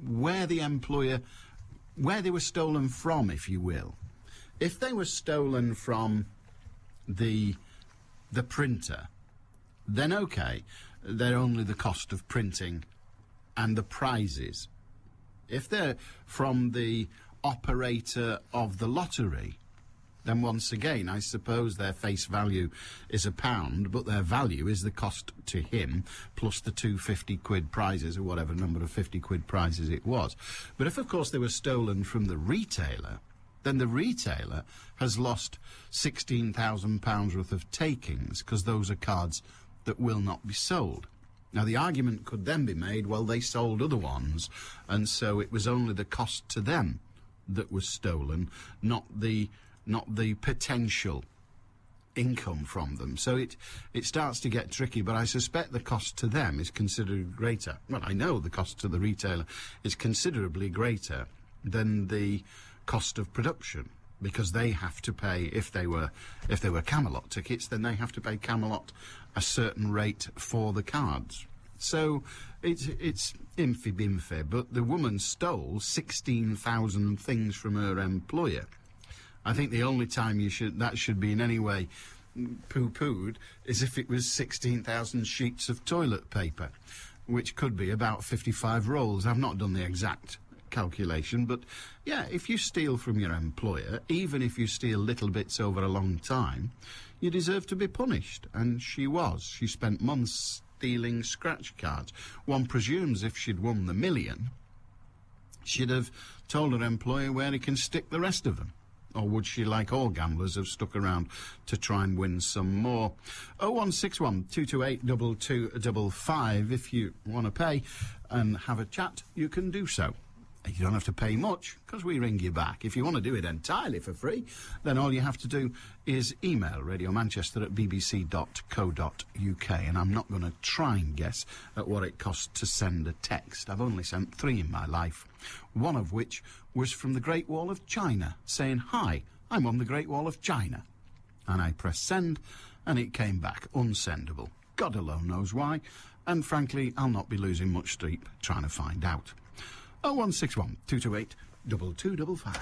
D: where the employer, where they were stolen from, if you will. If they were stolen from the printer, then okay, they're only the cost of printing and the prizes. If they're from the operator of the lottery, then once again, I suppose their face value is £1, but their value is the cost to him, plus the 250-quid prizes, or whatever number of 50-quid prizes it was. But if, of course, they were stolen from the retailer, then the retailer has lost £16,000 worth of takings, because those are cards that will not be sold. Now, the argument could then be made, well, they sold other ones, and so it was only the cost to them that was stolen, not the potential income from them. So it starts to get tricky, but I suspect the cost to them is considerably greater. Well, I know the cost to the retailer is considerably greater than the cost of production, because they have to pay, if they were Camelot tickets, then they have to pay Camelot a certain rate for the cards. So it's infy-bimfy, but the woman stole 16,000 things from her employer. I think the only time that should be in any way poo-pooed is if it was 16,000 sheets of toilet paper, which could be about 55 rolls. I've not done the exact calculation, but yeah, if you steal from your employer, even if you steal little bits over a long time, you deserve to be punished. And she was. She spent months stealing scratch cards. One presumes if she'd won the million, she'd have told her employer where he can stick the rest of them. Or would she, like all gamblers, have stuck around to try and win some more? 0161 228 2255. If you want to pay and have a chat, you can do so. You don't have to pay much, because we ring you back. If you want to do it entirely for free, then all you have to do is email radiomanchester@bbc.co.uk. And I'm not going to try and guess at what it costs to send a text. I've only sent 3 in my life, one of which was from the Great Wall of China, saying, "Hi, I'm on the Great Wall of China." And I pressed send, and it came back unsendable. God alone knows why, and frankly, I'll not be losing much sleep trying to find out. 0161 228 2255.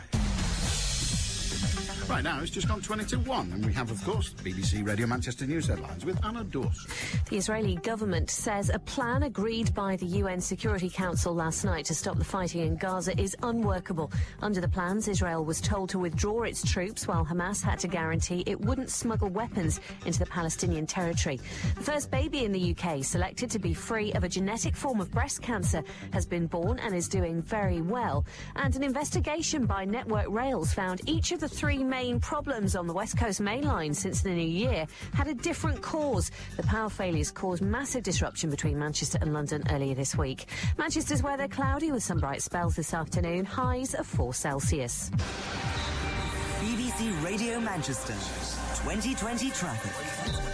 D: Right now, it's just gone 20 to 1, and we have, of course, BBC Radio Manchester News headlines with Anna Dawson.
L: The Israeli government says a plan agreed by the UN Security Council last night to stop the fighting in Gaza is unworkable. Under the plans, Israel was told to withdraw its troops, while Hamas had to guarantee it wouldn't smuggle weapons into the Palestinian territory. The first baby in the UK, selected to be free of a genetic form of breast cancer, has been born and is doing very well. And an investigation by Network Rails found each of the 3 main problems on the West Coast main line since the new year had a different cause. The power failures caused massive disruption between Manchester and London earlier this week. Manchester's weather cloudy with some bright spells this afternoon, highs of 4 Celsius.
B: BBC Radio Manchester 2020 traffic.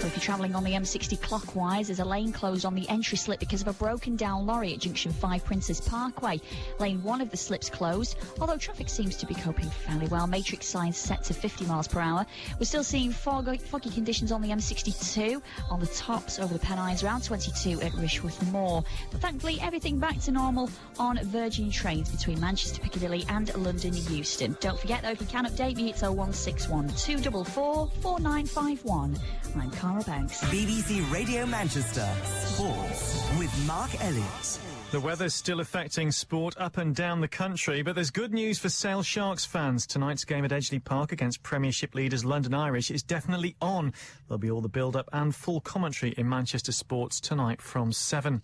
M: So if you're travelling on the M60 clockwise, there's a lane closed on the entry slip because of a broken down lorry at junction 5 Princess Parkway. Lane 1 of the slip's closed, although traffic seems to be coping fairly well. Matrix signs set to 50 miles per hour. We're still seeing foggy conditions on the M62 on the tops over the Pennines, around 22 at Rishworth Moor. But thankfully, everything back to normal on Virgin trains between Manchester Piccadilly and London Euston. Don't forget, though, if you can update me, it's 0161 244 4951. I'm Cara Banks.
B: BBC Radio Manchester Sports with Mark Elliott.
A: The weather's still affecting sport up and down the country, but there's good news for Sale Sharks fans. Tonight's game at Edgeley Park against Premiership leaders London Irish is definitely on. There'll be all the build-up and full commentary in Manchester Sports tonight from 7.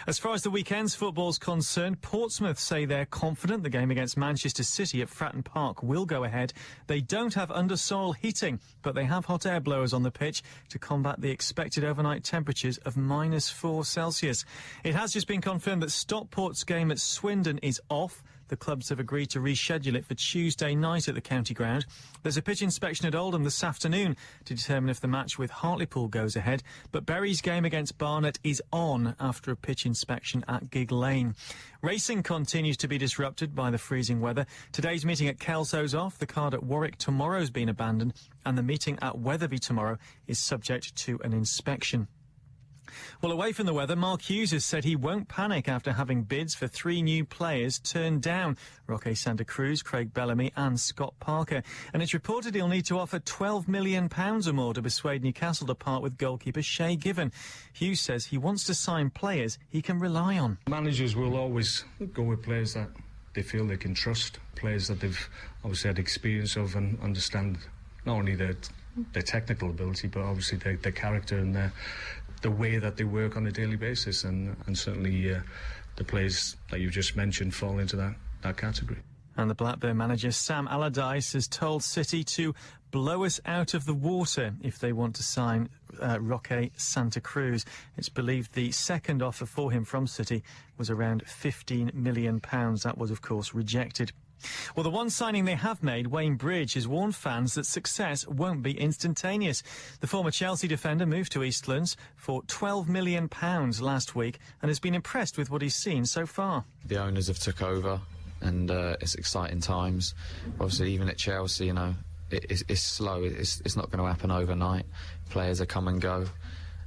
A: As far as the weekend's football's concerned, Portsmouth say they're confident the game against Manchester City at Fratton Park will go ahead. They don't have undersoil heating, but they have hot air blowers on the pitch to combat the expected overnight temperatures of -4 Celsius. It has just been confirmed that Stockport's game at Swindon is off. The clubs have agreed to reschedule it for Tuesday night at the county ground. There's a pitch inspection at Oldham this afternoon to determine if the match with Hartlepool goes ahead, but Bury's game against Barnet is on after a pitch inspection at Gig Lane. Racing continues to be disrupted by the freezing weather. Today's meeting at Kelso's off, the card at Warwick tomorrow's been abandoned, and the meeting at Wetherby tomorrow is subject to an inspection. Well, away from the weather, Mark Hughes has said he won't panic after having bids for 3 new players turned down. Roque Santa Cruz, Craig Bellamy and Scott Parker. And it's reported he'll need to offer £12 million or more to persuade Newcastle to part with goalkeeper Shay Given. Hughes says he wants to sign players he can rely on.
P: Managers will always go with players that they feel they can trust, players that they've obviously had experience of and understand not only their technical ability, but obviously their character and the way that they work on a daily basis, and certainly the players that you just mentioned fall into that category.
A: And the Blackburn manager Sam Allardyce has told City to blow us out of the water if they want to sign Roque Santa Cruz. It's believed the second offer for him from City was around £15 million. That was, of course, rejected. Well, the one signing they have made, Wayne Bridge, has warned fans that success won't be instantaneous. The former Chelsea defender moved to Eastlands for £12 million last week and has been impressed with what he's seen so far.
Q: The owners have took over and it's exciting times. Obviously, even at Chelsea, you know, it's slow. It's not going to happen overnight. Players are come and go.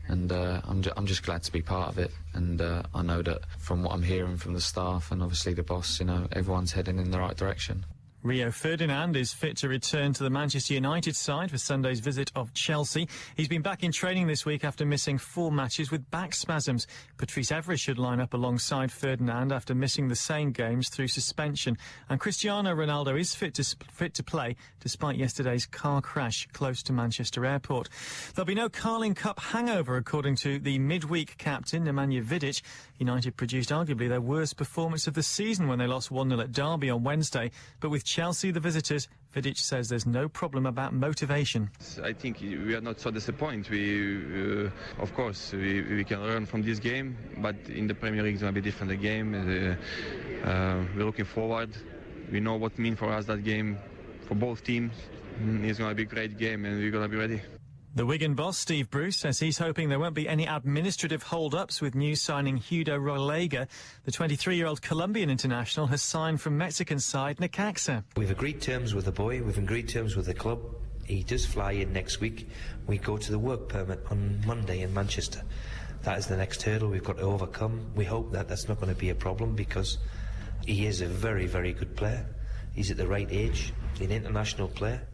Q: And I'm just glad to be part of it, and I know that from what I'm hearing from the staff and obviously the boss, you know, everyone's heading in the right direction.
A: Rio Ferdinand is fit to return to the Manchester United side for Sunday's visit of Chelsea. He's been back in training this week after missing 4 matches with back spasms. Patrice Evra should line up alongside Ferdinand after missing the same games through suspension. And Cristiano Ronaldo is fit to play despite yesterday's car crash close to Manchester Airport. There'll be no Carling Cup hangover, according to the midweek captain, Nemanja Vidic. United produced arguably their worst performance of the season when they lost 1-0 at Derby on Wednesday, but with Chelsea, the visitors, Vidic says there's no problem about motivation.
R: I think we are not so disappointed. Of course, we can learn from this game, but in the Premier League it's going to be different game. We're looking forward. We know what it means for us, that game, for both teams. It's going to be a great game and we're going to be ready.
A: The Wigan boss, Steve Bruce, says he's hoping there won't be any administrative hold-ups with new signing Hugo Rolega. The 23-year-old Colombian international has signed from Mexican side Necaxa.
S: We've agreed terms with the boy, we've agreed terms with the club. He does fly in next week. We go to the work permit on Monday in Manchester. That is the next hurdle we've got to overcome. We hope that that's not going to be a problem because he is a very, very good player. He's at the right age, an international player,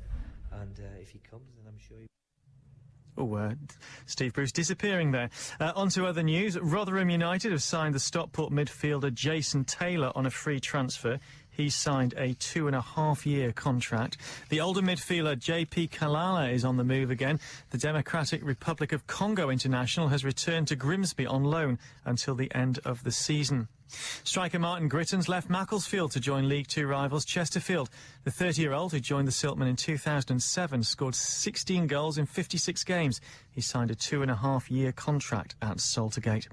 S: and if he comes, then I'm sure he...
A: Steve Bruce disappearing there. On to other news. Rotherham United have signed the Stockport midfielder Jason Taylor on a free transfer. He's signed a 2.5-year contract. The older midfielder JP Kalala is on the move again. The Democratic Republic of Congo international has returned to Grimsby on loan until the end of the season. Striker Martin Gritton's left Macclesfield to join League Two rivals Chesterfield. The 30-year-old who joined the Siltmen in 2007 scored 16 goals in 56 games. He signed a 2.5-year contract at Saltergate.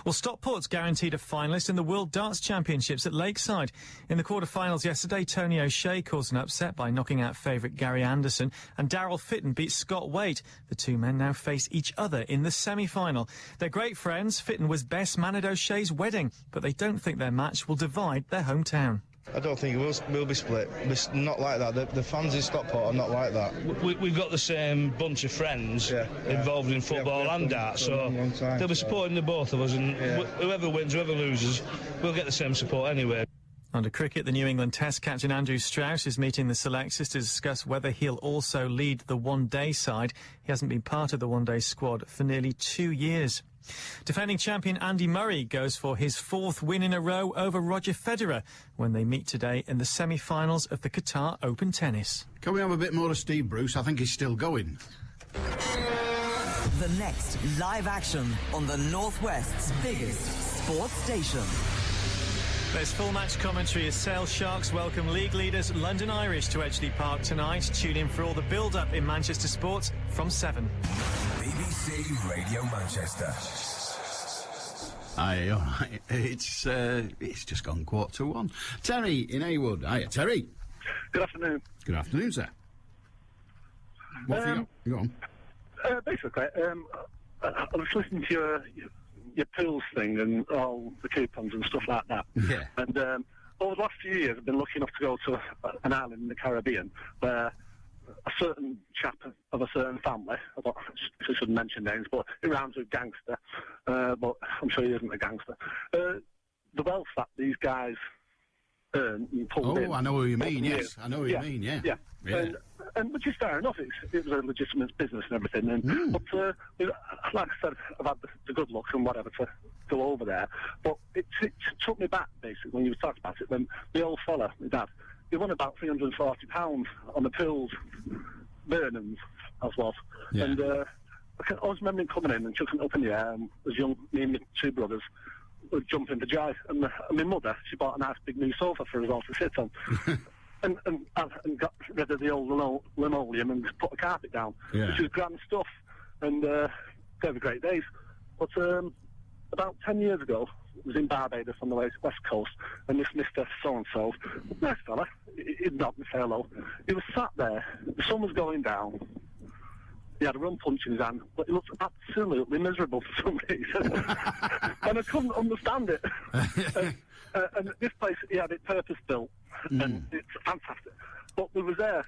A: Well, Stockport's guaranteed a finalist in the World Darts Championships at Lakeside. In the quarter-finals yesterday, Tony O'Shea caused an upset by knocking out favourite Gary Anderson, and Darryl Fitton beat Scott Waite. The two men now face each other in the semi-final. They're great friends. Fitton was best man at O'Shea's wedding, but they don't think their match will divide their hometown.
I: I don't think it will be split. It's not like that. The fans in Stockport are not like that.
G: We've got the same bunch of friends involved in football and darts, so they'll be supporting the both of us, and whoever wins, whoever loses, we'll get the same support anyway.
A: Under cricket, the New England Test captain Andrew Strauss is meeting the selectors to discuss whether he'll also lead the one-day side. He hasn't been part of the one-day squad for nearly 2 years. Defending champion Andy Murray goes for his 4th win in a row over Roger Federer when they meet today in the semi-finals of the Qatar Open Tennis.
D: Can we have a bit more of Steve Bruce? I think he's still going.
B: The next live action on the Northwest's biggest sports station.
A: There's full match commentary as Sale Sharks welcome league leaders London Irish to Edgeley Park tonight. Tune in for all the build-up in Manchester sports from 7.
E: BBC Radio Manchester.
D: Aye, all right. It's just gone 1:45. Terry in Heywood. Hiya, Terry.
T: Good afternoon.
D: Good afternoon, sir. What have you got? Go on.
T: Basically, I was listening to your pools thing and all the coupons and stuff like that.
D: Yeah.
T: And over the last few years, I've been lucky enough to go to an island in the Caribbean where a certain chap of a certain family, I shouldn't mention names, but it rhymes with gangster, but I'm sure he isn't a gangster. The wealth that these guys earn and pulled in.
D: I know what you mean, yes. I know what you mean, yeah.
T: And which is fair enough. It was a legitimate business and everything. And, But like I said, I've had the good luck and whatever to go over there. But it took me back, basically, when you were talking about it, when the old fella, my dad, he won about £340 on the pools, Burnhams, as was.
D: Yeah.
T: And I always remember him coming in and chucking it up in the air, and as young, me and my 2 brothers were jumping for joy. And my mother, she bought a nice big new sofa for us all to sit on. and got rid of the old linoleum and put a carpet down, which was grand stuff. And they were great days. But about 10 years ago, I was in Barbados on the west coast, and this Mr. So-and-so, nice fella, he'd knocked me say hello. He was sat there, the sun was going down, he had a rum punch in his hand, but he looked absolutely miserable for some reason. And I couldn't understand it. And this place, he had it purpose-built, and it's fantastic. But we was there,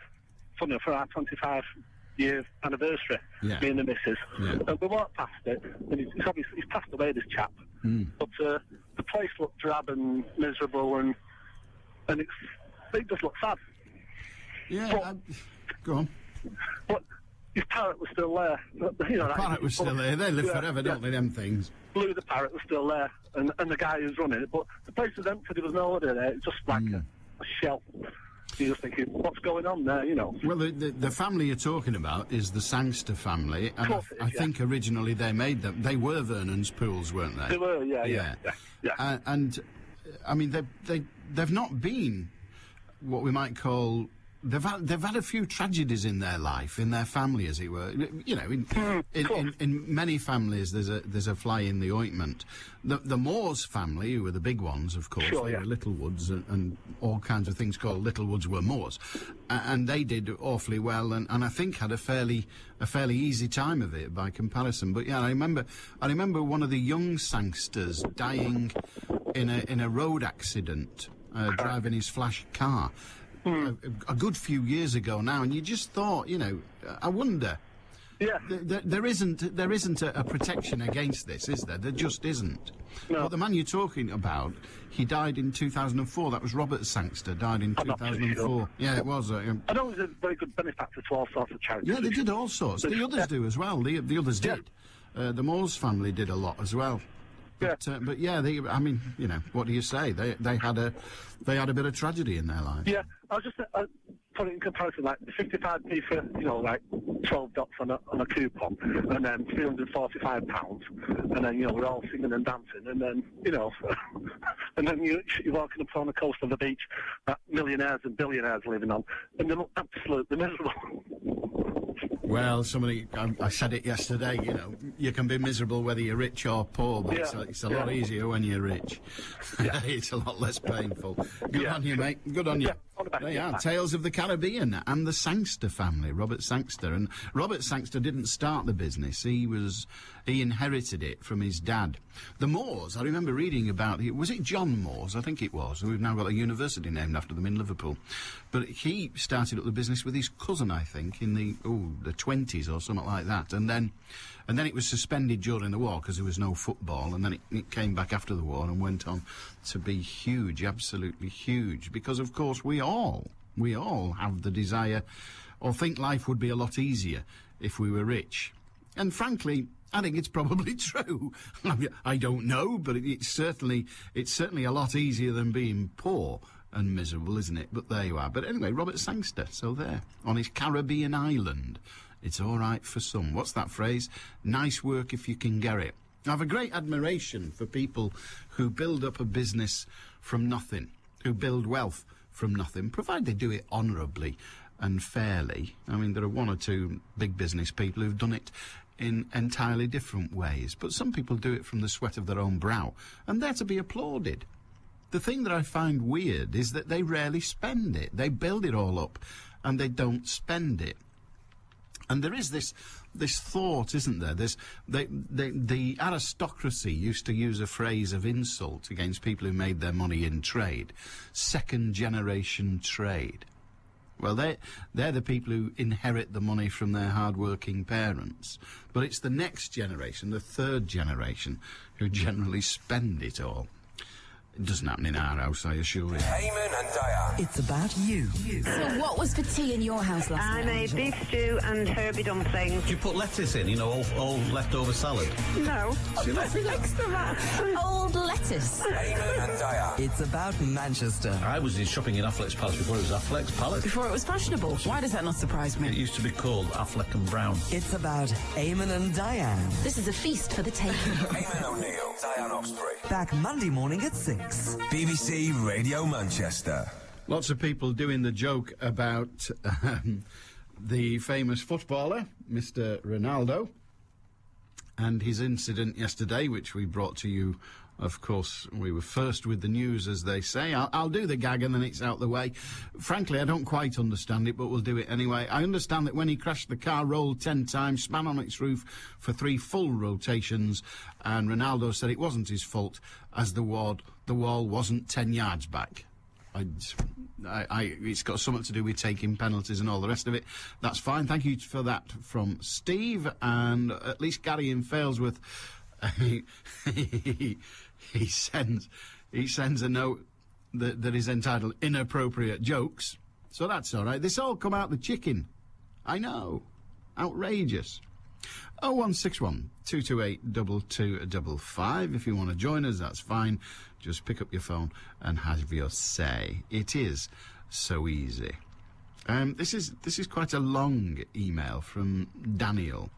T: funny, for our 25-year anniversary, me and the missus. And we walked past it, and he's passed away, this chap. But the place looked drab and miserable, and it just looked sad.
D: Yeah, go on.
T: But his parrot was still there.
D: The parrot was still there. They live forever, don't they, them things?
T: Blue the parrot was still there, and the guy who's running it. But the place was empty, there was nobody there. It's just like a shell. You're just thinking, what's going on there, you know?
D: Well, the family you're talking about is the Sangster family, and I think originally they made them. They were Vernon's pools, weren't they?
T: They were, yeah.
D: And I mean, they've not been what we might call. They've had a few tragedies in their life, in their family, as it were. You know, in many families, there's a fly in the ointment. The Moores family, who were the big ones, of course, they were Littlewoods, and all kinds of things called Littlewoods were Moores, and they did awfully well, and I think had a fairly easy time of it by comparison. But yeah, I remember one of the young sangsters dying in a road accident, driving his flash car. A good few years ago now, and you just thought, you know, I wonder. Yeah. There isn't a protection against this, is there? There just isn't. No. But the man you're talking about, he died in 2004. That was Robert Sangster, died in 2004. Sure. Yeah, it was. I know
T: he was a very good benefactor to all sorts of charities.
D: Yeah, they did all sorts. The others do as well. The others did. The Moores family did a lot as well. But yeah, I mean, you know, what do you say? They had a bit of tragedy in their lives.
T: Yeah, I was just put it in comparison, like 55p for, you know, like 12 dots on a coupon, and then £345, and then, you know, we're all singing and dancing, and then, you know, and then you're walking up on the coast of the beach that millionaires and billionaires living on, and they're absolutely miserable.
D: Well, I said it yesterday, you know, you can be miserable whether you're rich or poor, but it's a lot easier when you're rich. It's a lot less painful. Good on you, mate. Good on you. There you are, Tales of the Caribbean and the Sangster family, Robert Sangster. And Robert Sangster didn't start the business, he inherited it from his dad. The Moores, I remember reading about, was it John Moores? I think it was. We've now got a university named after them in Liverpool. But he started up the business with his cousin, I think, in the 20s or something like that. And then it was suspended during the war because there was no football, and then it came back after the war and went on to be huge, absolutely huge, because of course we all have the desire or think life would be a lot easier if we were rich. And frankly, I think it's probably true. I don't know, but it's certainly a lot easier than being poor and miserable, isn't it? But there you are. But anyway, Robert Sangster, so there, on his Caribbean island. It's all right for some. What's that phrase? Nice work if you can get it. I have a great admiration for people who build up a business from nothing, who build wealth from nothing, provided they do it honourably and fairly. I mean, there are one or two big business people who've done it in entirely different ways, but some people do it from the sweat of their own brow, and they're to be applauded. The thing that I find weird is that they rarely spend it. They build it all up, and they don't spend it. And there is this thought, isn't there? The aristocracy used to use a phrase of insult against people who made their money in trade. Second-generation trade. Well, they're the people who inherit the money from their hard-working parents. But it's the next generation, the third generation, who generally spend it all. It doesn't happen in our house, I assure you.
E: Eamon and Diane.
B: It's about you.
C: So what was for tea in your house last night?
U: I made beef stew and Herbie dumplings.
V: Did you put lettuce in, you know, all leftover salad?
U: No.
V: Nothing
U: extra that.
C: Old lettuce.
E: Eamon and Diane.
B: It's about Manchester.
V: I was shopping in Affleck's Palace before it was Affleck's Palace.
C: Before it was fashionable. Why does that not surprise me?
V: It used to be called Affleck and Brown.
B: It's about Eamon and Diane.
C: This is a feast for the taking.
E: Eamon O'Neill, Diane Osprey.
B: Back Monday morning at 6.
E: BBC Radio Manchester.
D: Lots of people doing the joke about the famous footballer, Mr. Ronaldo, and his incident yesterday, which we brought to you. Of course, we were first with the news, as they say. I'll do the gag and then it's out the way. Frankly, I don't quite understand it, but we'll do it anyway. I understand that when he crashed, the car rolled 10 times, span on its roof for 3 full rotations, and Ronaldo said it wasn't his fault, as the wall wasn't 10 yards back. It's got something to do with taking penalties and all the rest of it. That's fine. Thank you for that from Steve, and at least Gary in Failsworth... He sends a note that is entitled Inappropriate Jokes. So that's all right. This all come out the chicken. I know. Outrageous. 0161 228 2255. If you want to join us, that's fine. Just pick up your phone and have your say. It is so easy. This is quite a long email from Daniel.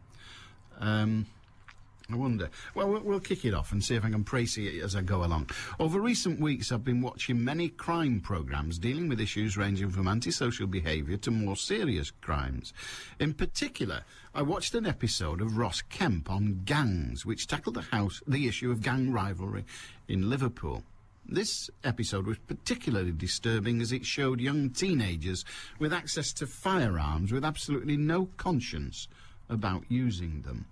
D: I wonder. Well, we'll kick it off and see if I can précis it as I go along. Over recent weeks, I've been watching many crime programmes dealing with issues ranging from antisocial behaviour to more serious crimes. In particular, I watched an episode of Ross Kemp on gangs, which tackled the issue of gang rivalry in Liverpool. This episode was particularly disturbing as it showed young teenagers with access to firearms with absolutely no conscience about using them.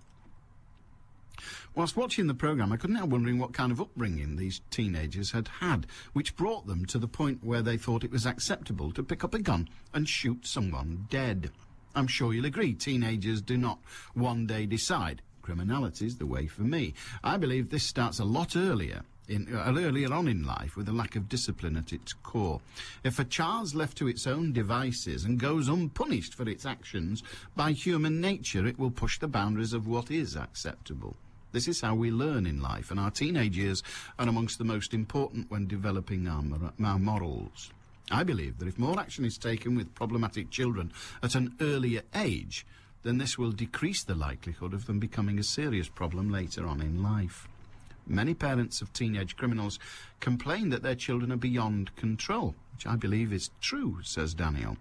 D: Whilst watching the programme, I couldn't help wondering what kind of upbringing these teenagers had had, which brought them to the point where they thought it was acceptable to pick up a gun and shoot someone dead. I'm sure you'll agree, teenagers do not one day decide criminality's the way for me. I believe this starts a lot earlier on in life with a lack of discipline at its core. If a child's left to its own devices and goes unpunished for its actions, by human nature it will push the boundaries of what is acceptable. This is how we learn in life, and our teenage years are amongst the most important when developing our morals. I believe that if more action is taken with problematic children at an earlier age, then this will decrease the likelihood of them becoming a serious problem later on in life. Many parents of teenage criminals complain that their children are beyond control, which I believe is true, says Daniel.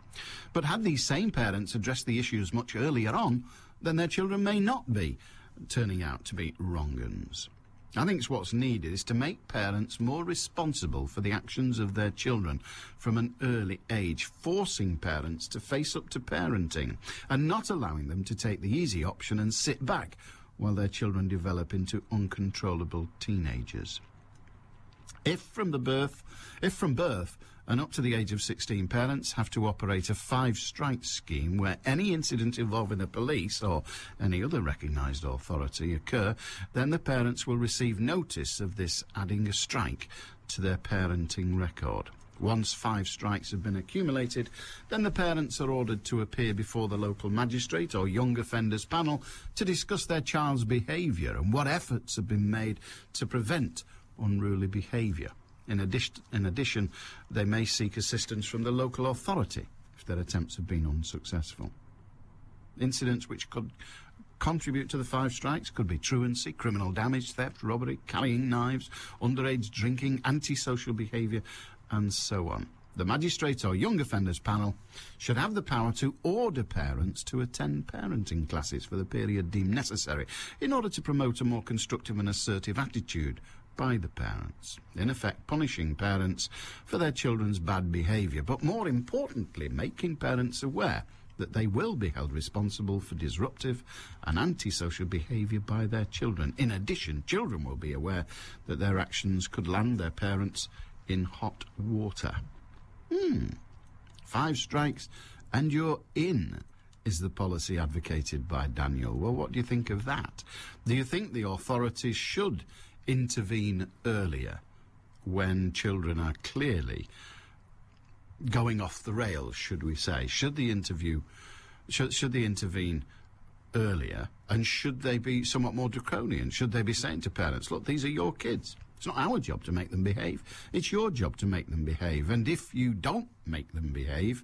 D: But had these same parents addressed the issues much earlier on, then their children may not be turning out to be wrong-uns. I think what's needed is to make parents more responsible for the actions of their children from an early age, forcing parents to face up to parenting and not allowing them to take the easy option and sit back while their children develop into uncontrollable teenagers. If from birth and up to the age of 16, parents have to operate a 5-strike scheme where any incident involving the police or any other recognised authority occur, then the parents will receive notice of this, adding a strike to their parenting record. Once 5 strikes have been accumulated, then the parents are ordered to appear before the local magistrate or young offenders panel to discuss their child's behaviour and what efforts have been made to prevent unruly behaviour. In addition, they may seek assistance from the local authority if their attempts have been unsuccessful. Incidents which could contribute to the 5 strikes could be truancy, criminal damage, theft, robbery, carrying knives, underage drinking, antisocial behaviour, and so on. The magistrate or young offenders panel should have the power to order parents to attend parenting classes for the period deemed necessary in order to promote a more constructive and assertive attitude by the parents, in effect punishing parents for their children's bad behaviour, but more importantly making parents aware that they will be held responsible for disruptive and antisocial behaviour by their children. In addition, children will be aware that their actions could land their parents in hot water. 5 strikes and you're in, is the policy advocated by Daniel. Well, what do you think of that? Do you think the authorities should intervene earlier when children are clearly going off the rails, should we say? Should they intervene earlier, and should they be somewhat more draconian? Should they be saying to parents, look, these are your kids. It's not our job to make them behave. It's your job to make them behave. And if you don't make them behave,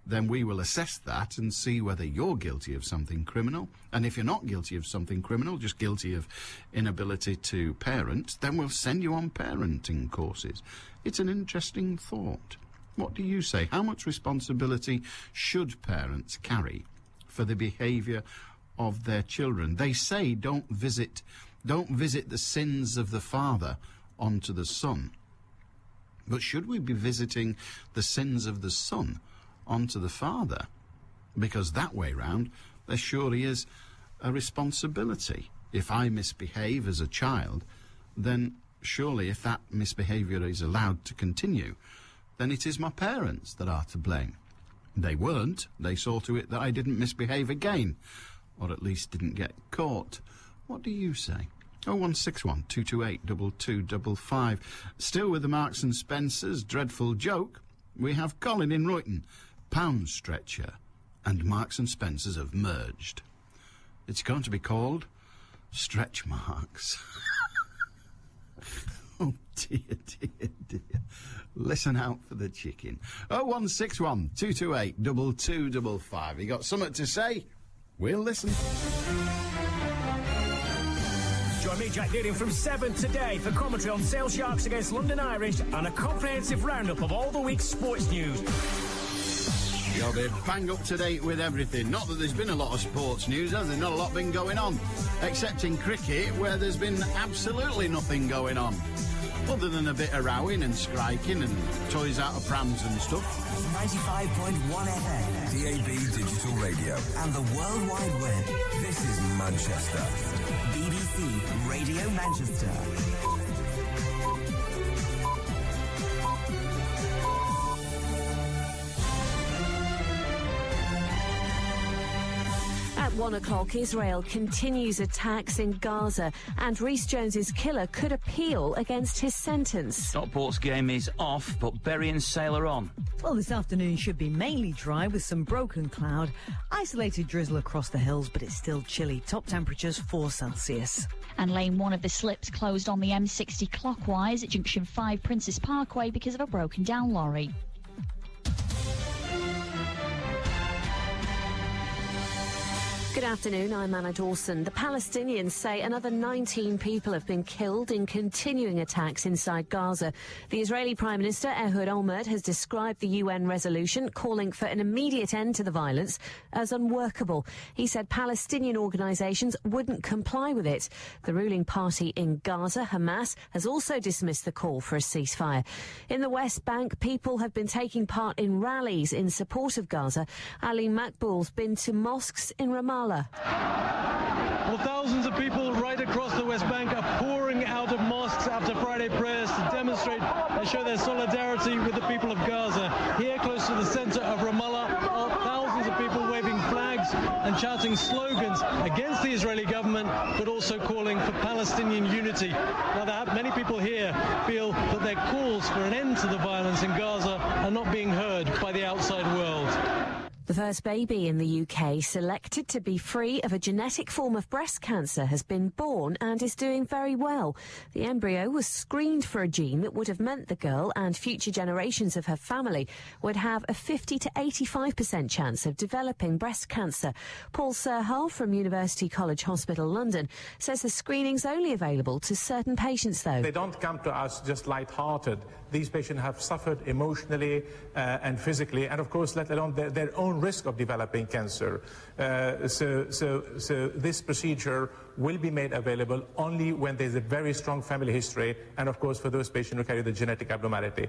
D: then we will assess that and see whether you're guilty of something criminal. And if you're not guilty of something criminal, just guilty of inability to parent, then we'll send you on parenting courses. It's an interesting thought. What do you say? How much responsibility should parents carry for the behaviour of their children? They say don't visit the sins of the father onto the son. But should we be visiting the sins of the son onto the father? Because that way round, there surely is a responsibility. If I misbehave as a child, then surely if that misbehaviour is allowed to continue, then it is my parents that are to blame. They weren't. They saw to it that I didn't misbehave again, or at least didn't get caught. What do you say? 0161 228 2255. Still with the Marks and Spencer's dreadful joke, we have Colin in Royton. Pound Stretcher and Marks and Spencer's have merged. It's going to be called Stretch Marks. Oh dear, dear, dear. Listen out for the chicken. 0161 228 2255. You got something to say? We'll listen.
H: Join me, Jack Deering, from 7 today for commentary on Sale Sharks against London Irish and a comprehensive roundup of all the week's sports news.
D: You'll be bang up to date with everything. Not that there's been a lot of sports news, has there? Not a lot been going on. Except in cricket, where there's been absolutely nothing going on. Other than a bit of rowing and striking and toys out of prams and stuff.
B: 95.1 FM.
E: DAB Digital Radio.
B: And the World Wide Web.
E: This is Manchester.
B: BBC Radio Manchester.
L: At 1 o'clock, Israel continues attacks in Gaza, and Rhys Jones's killer could appeal against his sentence.
J: Stockport's game is off, but Bury and Sale are on.
W: Well, this afternoon should be mainly dry with some broken cloud. Isolated drizzle across the hills, but it's still chilly. Top temperatures 4 Celsius.
M: And lane 1 of the slips closed on the M60 clockwise at junction 5 Princess Parkway because of a broken down lorry.
L: Good afternoon, I'm Anna Dawson. The Palestinians say another 19 people have been killed in continuing attacks inside Gaza. The Israeli Prime Minister Ehud Olmert has described the UN resolution calling for an immediate end to the violence as unworkable. He said Palestinian organisations wouldn't comply with it. The ruling party in Gaza, Hamas, has also dismissed the call for a ceasefire. In the West Bank, people have been taking part in rallies in support of Gaza. Ali Makbul's been to mosques in Ramallah.
X: Well, thousands of people right across the West Bank are pouring out of mosques after Friday prayers to demonstrate and show their solidarity with the people of Gaza. Here, close to the centre of Ramallah, are thousands of people waving flags and shouting slogans against the Israeli government, but also calling for Palestinian unity. Now, many people here feel that their calls for an end to the violence in Gaza are not being heard by the outside world.
L: The first baby in the UK selected to be free of a genetic form of breast cancer has been born and is doing very well. The embryo was screened for a gene that would have meant the girl and future generations of her family would have a 50 to 85% chance of developing breast cancer. Paul Serhal from University College Hospital London says the screening's only available to certain patients, though.
Y: They don't come to us just light-hearted. These patients have suffered emotionally and physically, and of course, let alone their own risk of developing cancer. So this procedure will be made available only when there's a very strong family history, and of course for those patients who carry the genetic abnormality.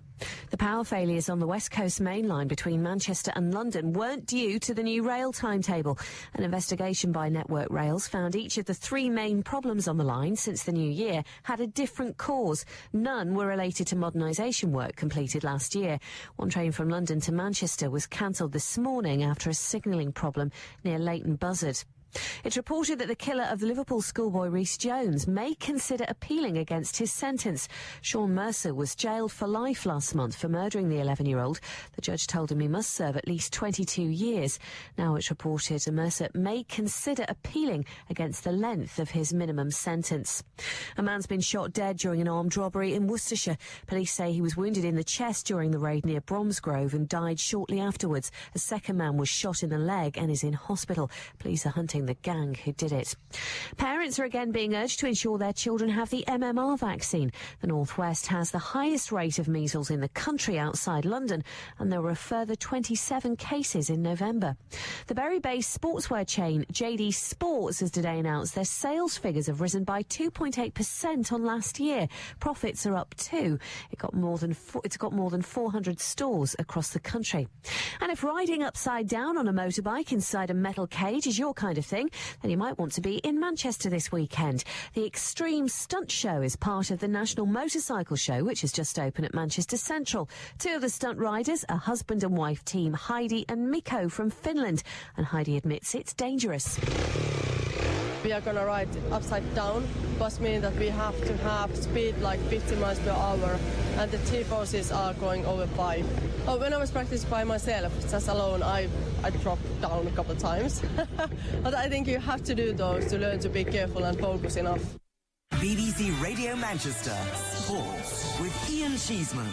L: The power failures on the West Coast main line between Manchester and London weren't due to the new rail timetable. An investigation by Network Rails found each of the 3 main problems on the line since the new year had a different cause. None were related to modernisation work completed last year. One train from London to Manchester was cancelled this morning after a signalling problem near Leighton Buzzard. It's reported that the killer of the Liverpool schoolboy Rhys Jones may consider appealing against his sentence. Sean Mercer was jailed for life last month for murdering the 11-year-old. The judge told him he must serve at least 22 years. Now it's reported that Mercer may consider appealing against the length of his minimum sentence. A man's been shot dead during an armed robbery in Worcestershire. Police say he was wounded in the chest during the raid near Bromsgrove and died shortly afterwards. A second man was shot in the leg and is in hospital. Police are hunting the gang who did it. Parents are again being urged to ensure their children have the MMR vaccine. The North West has the highest rate of measles in the country outside London, and there were a further 27 cases in November. The Bury-based sportswear chain JD Sports has today announced their sales figures have risen by 2.8% on last year. Profits are up too. It's got more than 400 stores across the country. And if riding upside down on a motorbike inside a metal cage is your kind of thing, then you might want to be in Manchester this weekend. The Extreme Stunt Show is part of the National Motorcycle Show, which is just open at Manchester Central. 2 of the stunt riders are husband and wife team Heidi and Mikko from Finland, and Heidi admits it's dangerous.
Z: We are going to ride upside down, but meaning that we have to have speed like 50 miles per hour, and the T-forces are going over 5. Oh, when I was practicing by myself, just alone, I dropped down a couple of times. But I think you have to do those to learn to be careful and focus enough.
B: BBC Radio Manchester, Sports with Ian Cheeseman.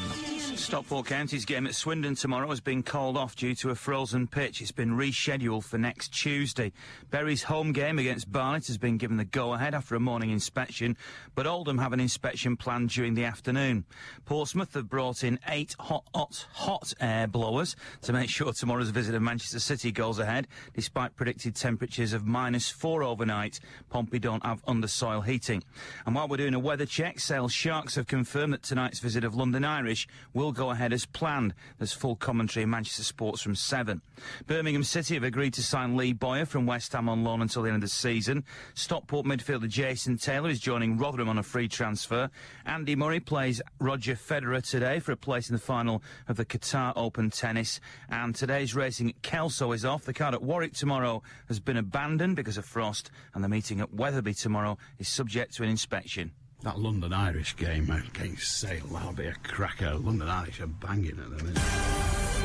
J: Stockport County's game at Swindon tomorrow has been called off due to a frozen pitch. It's been rescheduled for next Tuesday. Bury's home game against Barnet has been given the go-ahead after a morning inspection, but Oldham have an inspection planned during the afternoon. Portsmouth have brought in 8 hot air blowers to make sure tomorrow's visit of Manchester City goes ahead, despite predicted temperatures of -4 overnight. Pompey don't have undersoil heating. And while we're doing a weather check, Sale Sharks have confirmed that tonight's visit of London Irish will go ahead as planned. There's full commentary in Manchester Sports from 7. Birmingham City have agreed to sign Lee Boyer from West Ham on loan until the end of the season. Stockport midfielder Jason Taylor is joining Rotherham on a free transfer. Andy Murray plays Roger Federer today for a place in the final of the Qatar Open Tennis. And today's racing at Kelso is off. The card at Warwick tomorrow has been abandoned because of frost, and the meeting at Wetherby tomorrow is subject to an inspection.
D: That London Irish game against Sale, that'll be a cracker. London Irish are banging at them, isn't it?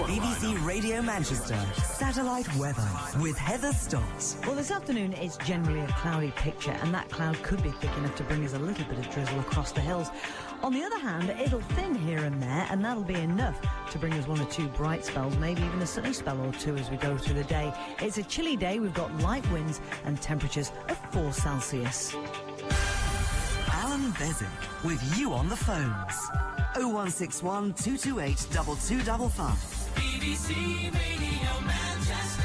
B: BBC Radio Manchester, satellite weather with Heather Stocks.
W: Well, this afternoon it's generally a cloudy picture, and that cloud could be thick enough to bring us a little bit of drizzle across the hills. On the other hand, it'll thin here and there, and that'll be enough to bring us 1 or 2 bright spells, maybe even a sunny spell or 2 as we go through the day. It's a chilly day. We've got light winds and temperatures of 4 Celsius.
B: Allan Beswick with you on the phones. 0161 228 2255.
F: BBC Radio Manchester.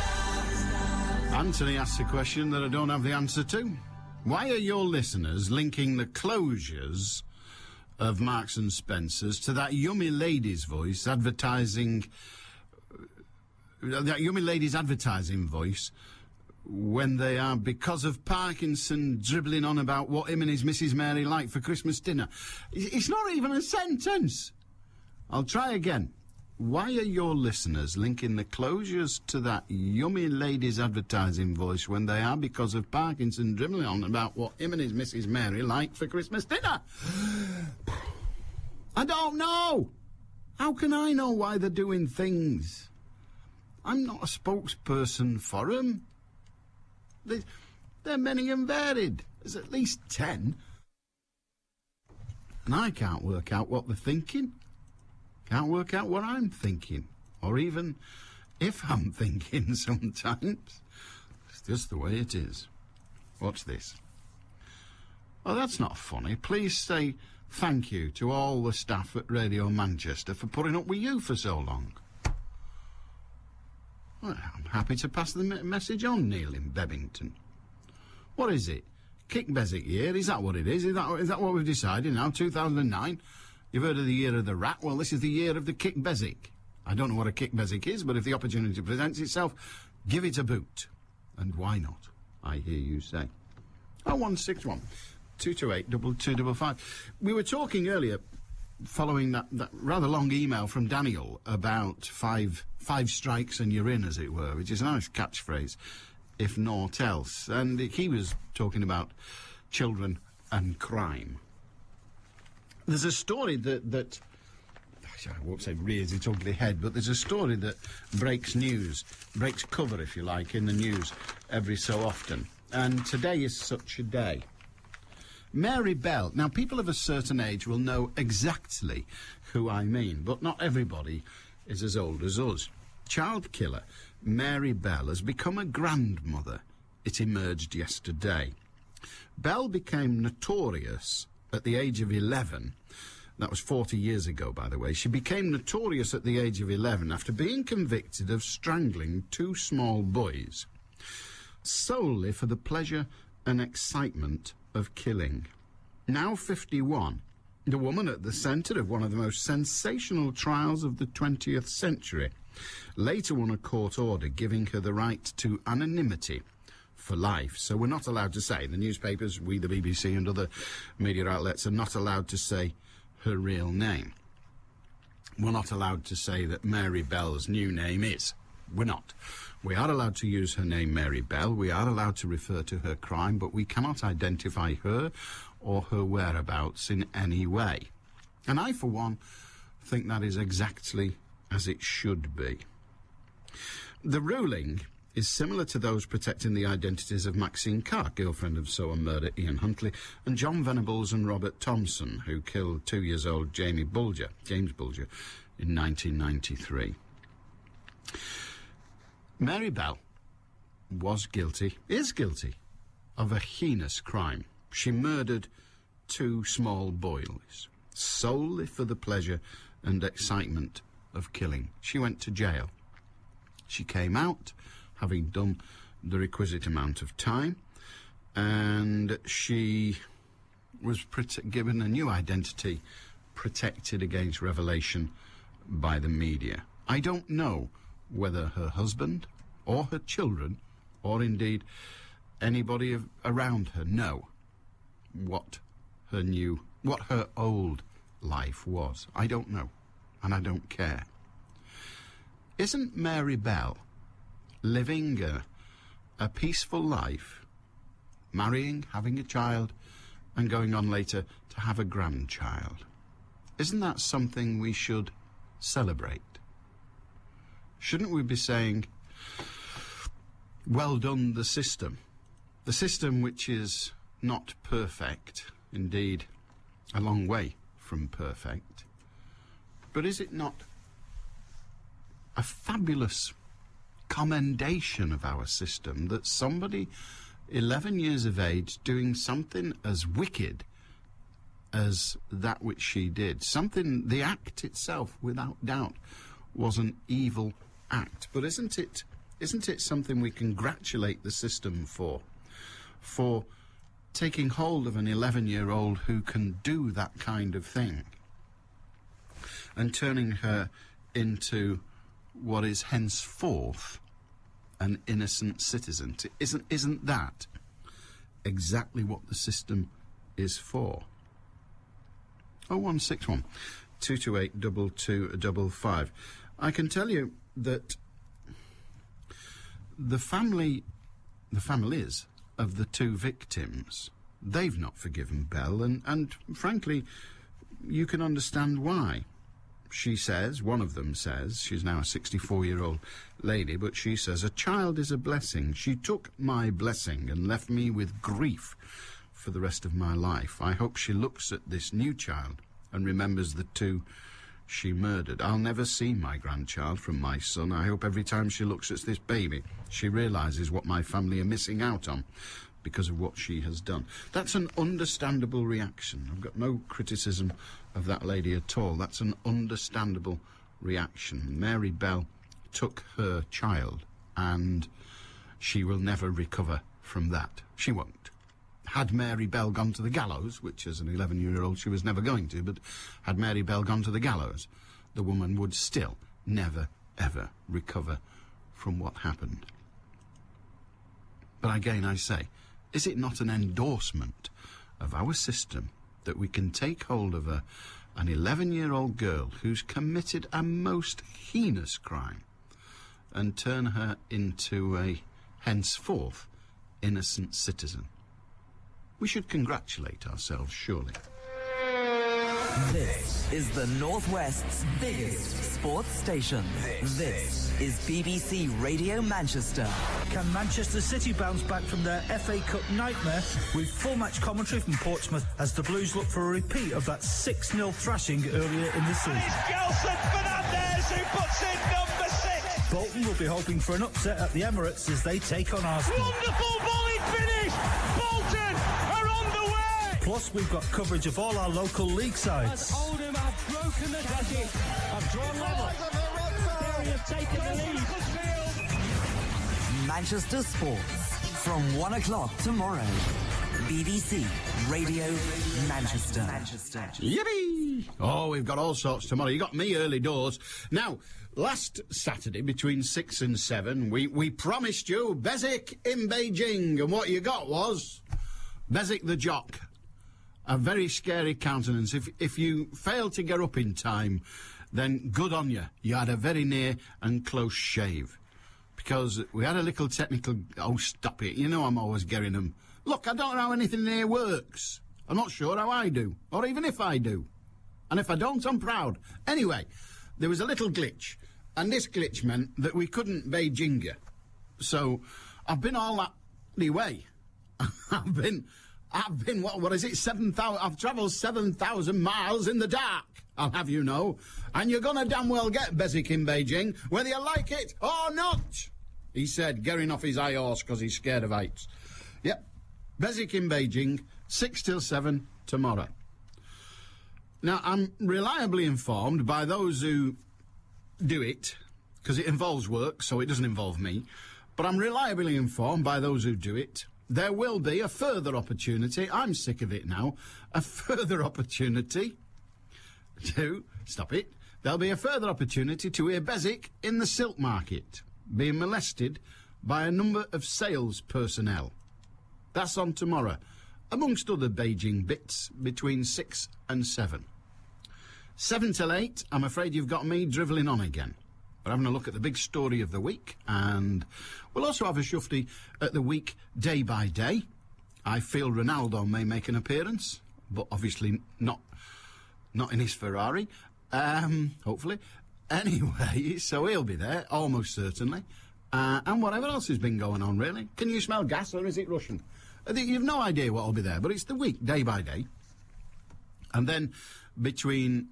D: Anthony asks a question that I don't have the answer to. Why are your listeners linking the closures of Marks and Spencer's to that yummy lady's voice advertising... that yummy lady's advertising voice when they are, because of Parkinson, dribbling on about what him and his Mrs. Mary like for Christmas dinner? It's not even a sentence. I'll try again. Why are your listeners linking the closures to that yummy lady's advertising voice when they are, because of Parkinson, dribbling on about what him and his Mrs. Mary like for Christmas dinner? I don't know. How can I know why they're doing things? I'm not a spokesperson for them. They're many and varied. There's at least 10. And I can't work out what they're thinking. Can't work out what I'm thinking. Or even if I'm thinking sometimes. It's just the way it is. What's this? Oh, that's not funny. Please say thank you to all the staff at Radio Manchester for putting up with you for so long. Well, I'm happy to pass the message on, Neil in Bebington. What is it? Kick Beswick year? Is that what it is? Is that what we've decided now? 2009? You've heard of the year of the rat? Well, this is the year of the Kick Beswick. I don't know what a Kick Beswick is, but if the opportunity presents itself, give it a boot. And why not? I hear you say. 0161 228 2255. We were talking earlier, following that rather long email from Daniel about five strikes and you're in, as it were, which is a nice catchphrase, if naught else. And he was talking about children and crime. There's a story that I won't say rears its ugly head, but there's a story that breaks cover, if you like, in the news every so often. And today is such a day. Mary Bell. Now, people of a certain age will know exactly who I mean, but not everybody is as old as us. Child killer Mary Bell has become a grandmother. It emerged yesterday. Bell became notorious at the age of 11. That was 40 years ago, by the way. She became notorious at the age of 11 after being convicted of strangling 2 small boys, solely for the pleasure and excitement of killing. Now 51, the woman at the centre of one of the most sensational trials of the 20th century later won a court order giving her the right to anonymity for life. So we're not allowed to say, the newspapers, we, the BBC and other media outlets are not allowed to say her real name. We're not allowed to say that Mary Bell's new name is. We're not. We are allowed to use her name, Mary Bell. We are allowed to refer to her crime, but we cannot identify her or her whereabouts in any way. And I, for one, think that is exactly as it should be. The ruling is similar to those protecting the identities of Maxine Carr, girlfriend of Soham murderer Ian Huntley, and John Venables and Robert Thompson, who killed 2-year-old James Bulger, in 1993. Mary Bell is guilty of a heinous crime. She murdered 2 small boys solely for the pleasure and excitement of killing. She went to jail. She came out having done the requisite amount of time, and she was given a new identity, protected against revelation by the media. I don't know whether her husband or her children, or indeed anybody around her, know what her old life was. I don't know, and I don't care. Isn't Mary Bell living a peaceful life, marrying, having a child, and going on later to have a grandchild? Isn't that something we should celebrate? Shouldn't we be saying, well done, the system which is not perfect, indeed a long way from perfect, but is it not a fabulous commendation of our system that somebody 11 years of age doing something as wicked as that which she did, something, the act itself without doubt was an evil act, but isn't it something we congratulate the system for taking hold of an 11-year-old who can do that kind of thing and turning her into what is henceforth an innocent citizen? Isn't that exactly what the system is for? 0161 228 2255. I can tell you that the families of the 2 victims, they've not forgiven Bell, and frankly, you can understand why. She says, one of them says, she's now a 64-year-old lady, but she says, a child is a blessing. She took my blessing and left me with grief for the rest of my life. I hope she looks at this new child and remembers the 2 she murdered. I'll never see my grandchild from my son. I hope every time she looks at this baby, she realises what my family are missing out on because of what she has done. That's an understandable reaction. I've got no criticism of that lady at all. That's an understandable reaction. Mary Bell took her child, and she will never recover from that. She won't. Had Mary Bell gone to the gallows, which as an 11-year-old she was never going to, but had Mary Bell gone to the gallows, the woman would still never, ever recover from what happened. But again, I say, is it not an endorsement of our system that we can take hold of an 11-year-old girl who's committed a most heinous crime and turn her into a henceforth innocent citizen? We should congratulate ourselves, surely.
B: This is the Northwest's biggest sports station. This is BBC Radio Manchester.
K: Can Manchester City bounce back from their FA Cup nightmare? With full match commentary from Portsmouth as the Blues look for a repeat of that 6-0 thrashing earlier in the season.
F: It's Gelson Fernandez who puts in number 6.
K: Bolton will be hoping for an upset at the Emirates as they take on Arsenal.
F: Wonderful volley finish! Bolton are on the way!
K: Plus, we've got coverage of all our local league sides.
F: As Oldham have broken the target, have drawn level. Derry have taken the lead.
B: Manchester Sports from 1 o'clock tomorrow. BBC Radio Manchester.
D: Yippee! Oh, we've got all sorts tomorrow. You got me early doors. Now, last Saturday between 6 and 7, we promised you Beswick in Beijing, and what you got was Beswick the jock. A very scary countenance. If you failed to get up in time, then good on you. You had a very near and close shave. Because we had a little technical... Oh, stop it. You know I'm always getting them. Look, I don't know how anything here works. I'm not sure how I do, or even if I do. And if I don't, I'm proud. Anyway, there was a little glitch, and this glitch meant that we couldn't Beijing you. So I've been all that way. I've been I've been, what is it, 7,000... I've travelled 7,000 miles in the dark, I'll have you know. And you're gonna damn well get Beswick in Beijing, whether you like it or not, he said, getting off his high horse because he's scared of heights. Yep, Beswick in Beijing, 6 till 7 tomorrow. Now, I'm reliably informed by those who do it, because it involves work, so it doesn't involve me, but I'm reliably informed by those who do it, there will be a further opportunity, I'm sick of it now, a further opportunity to, stop it, there'll be a further opportunity to hear Beswick in the silk market, being molested by a number of sales personnel. That's on tomorrow, amongst other Beijing bits, between 6 and 7. 7 till 8, I'm afraid you've got me drivelling on again. We're having a look at the big story of the week, and we'll also have a shufty at the week day by day. I feel Ronaldo may make an appearance, but obviously not in his Ferrari, hopefully. Anyway, so he'll be there, almost certainly. And whatever else has been going on, really. Can you smell gas, or is it Russian? I think you've no idea what'll be there, but it's the week, day by day. And then between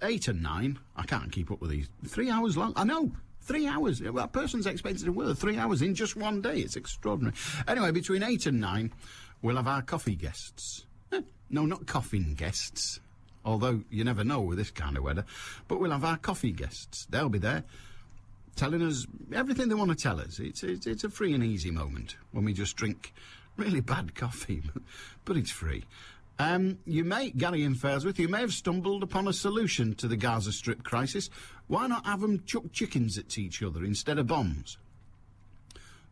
D: 8 and 9, I can't keep up with these. 3 hours long. I know, 3 hours. Well, a person's expected to work 3 hours in just one day. It's extraordinary. Anyway, between 8 and 9, we'll have our coffee guests. No, not coffin guests, although you never know with this kind of weather. But we'll have our coffee guests. They'll be there, telling us everything they want to tell us. It's a free and easy moment when we just drink really bad coffee, but it's free. Gary in Failsworth, you may have stumbled upon a solution to the Gaza Strip crisis. Why not have them chuck chickens at each other instead of bombs?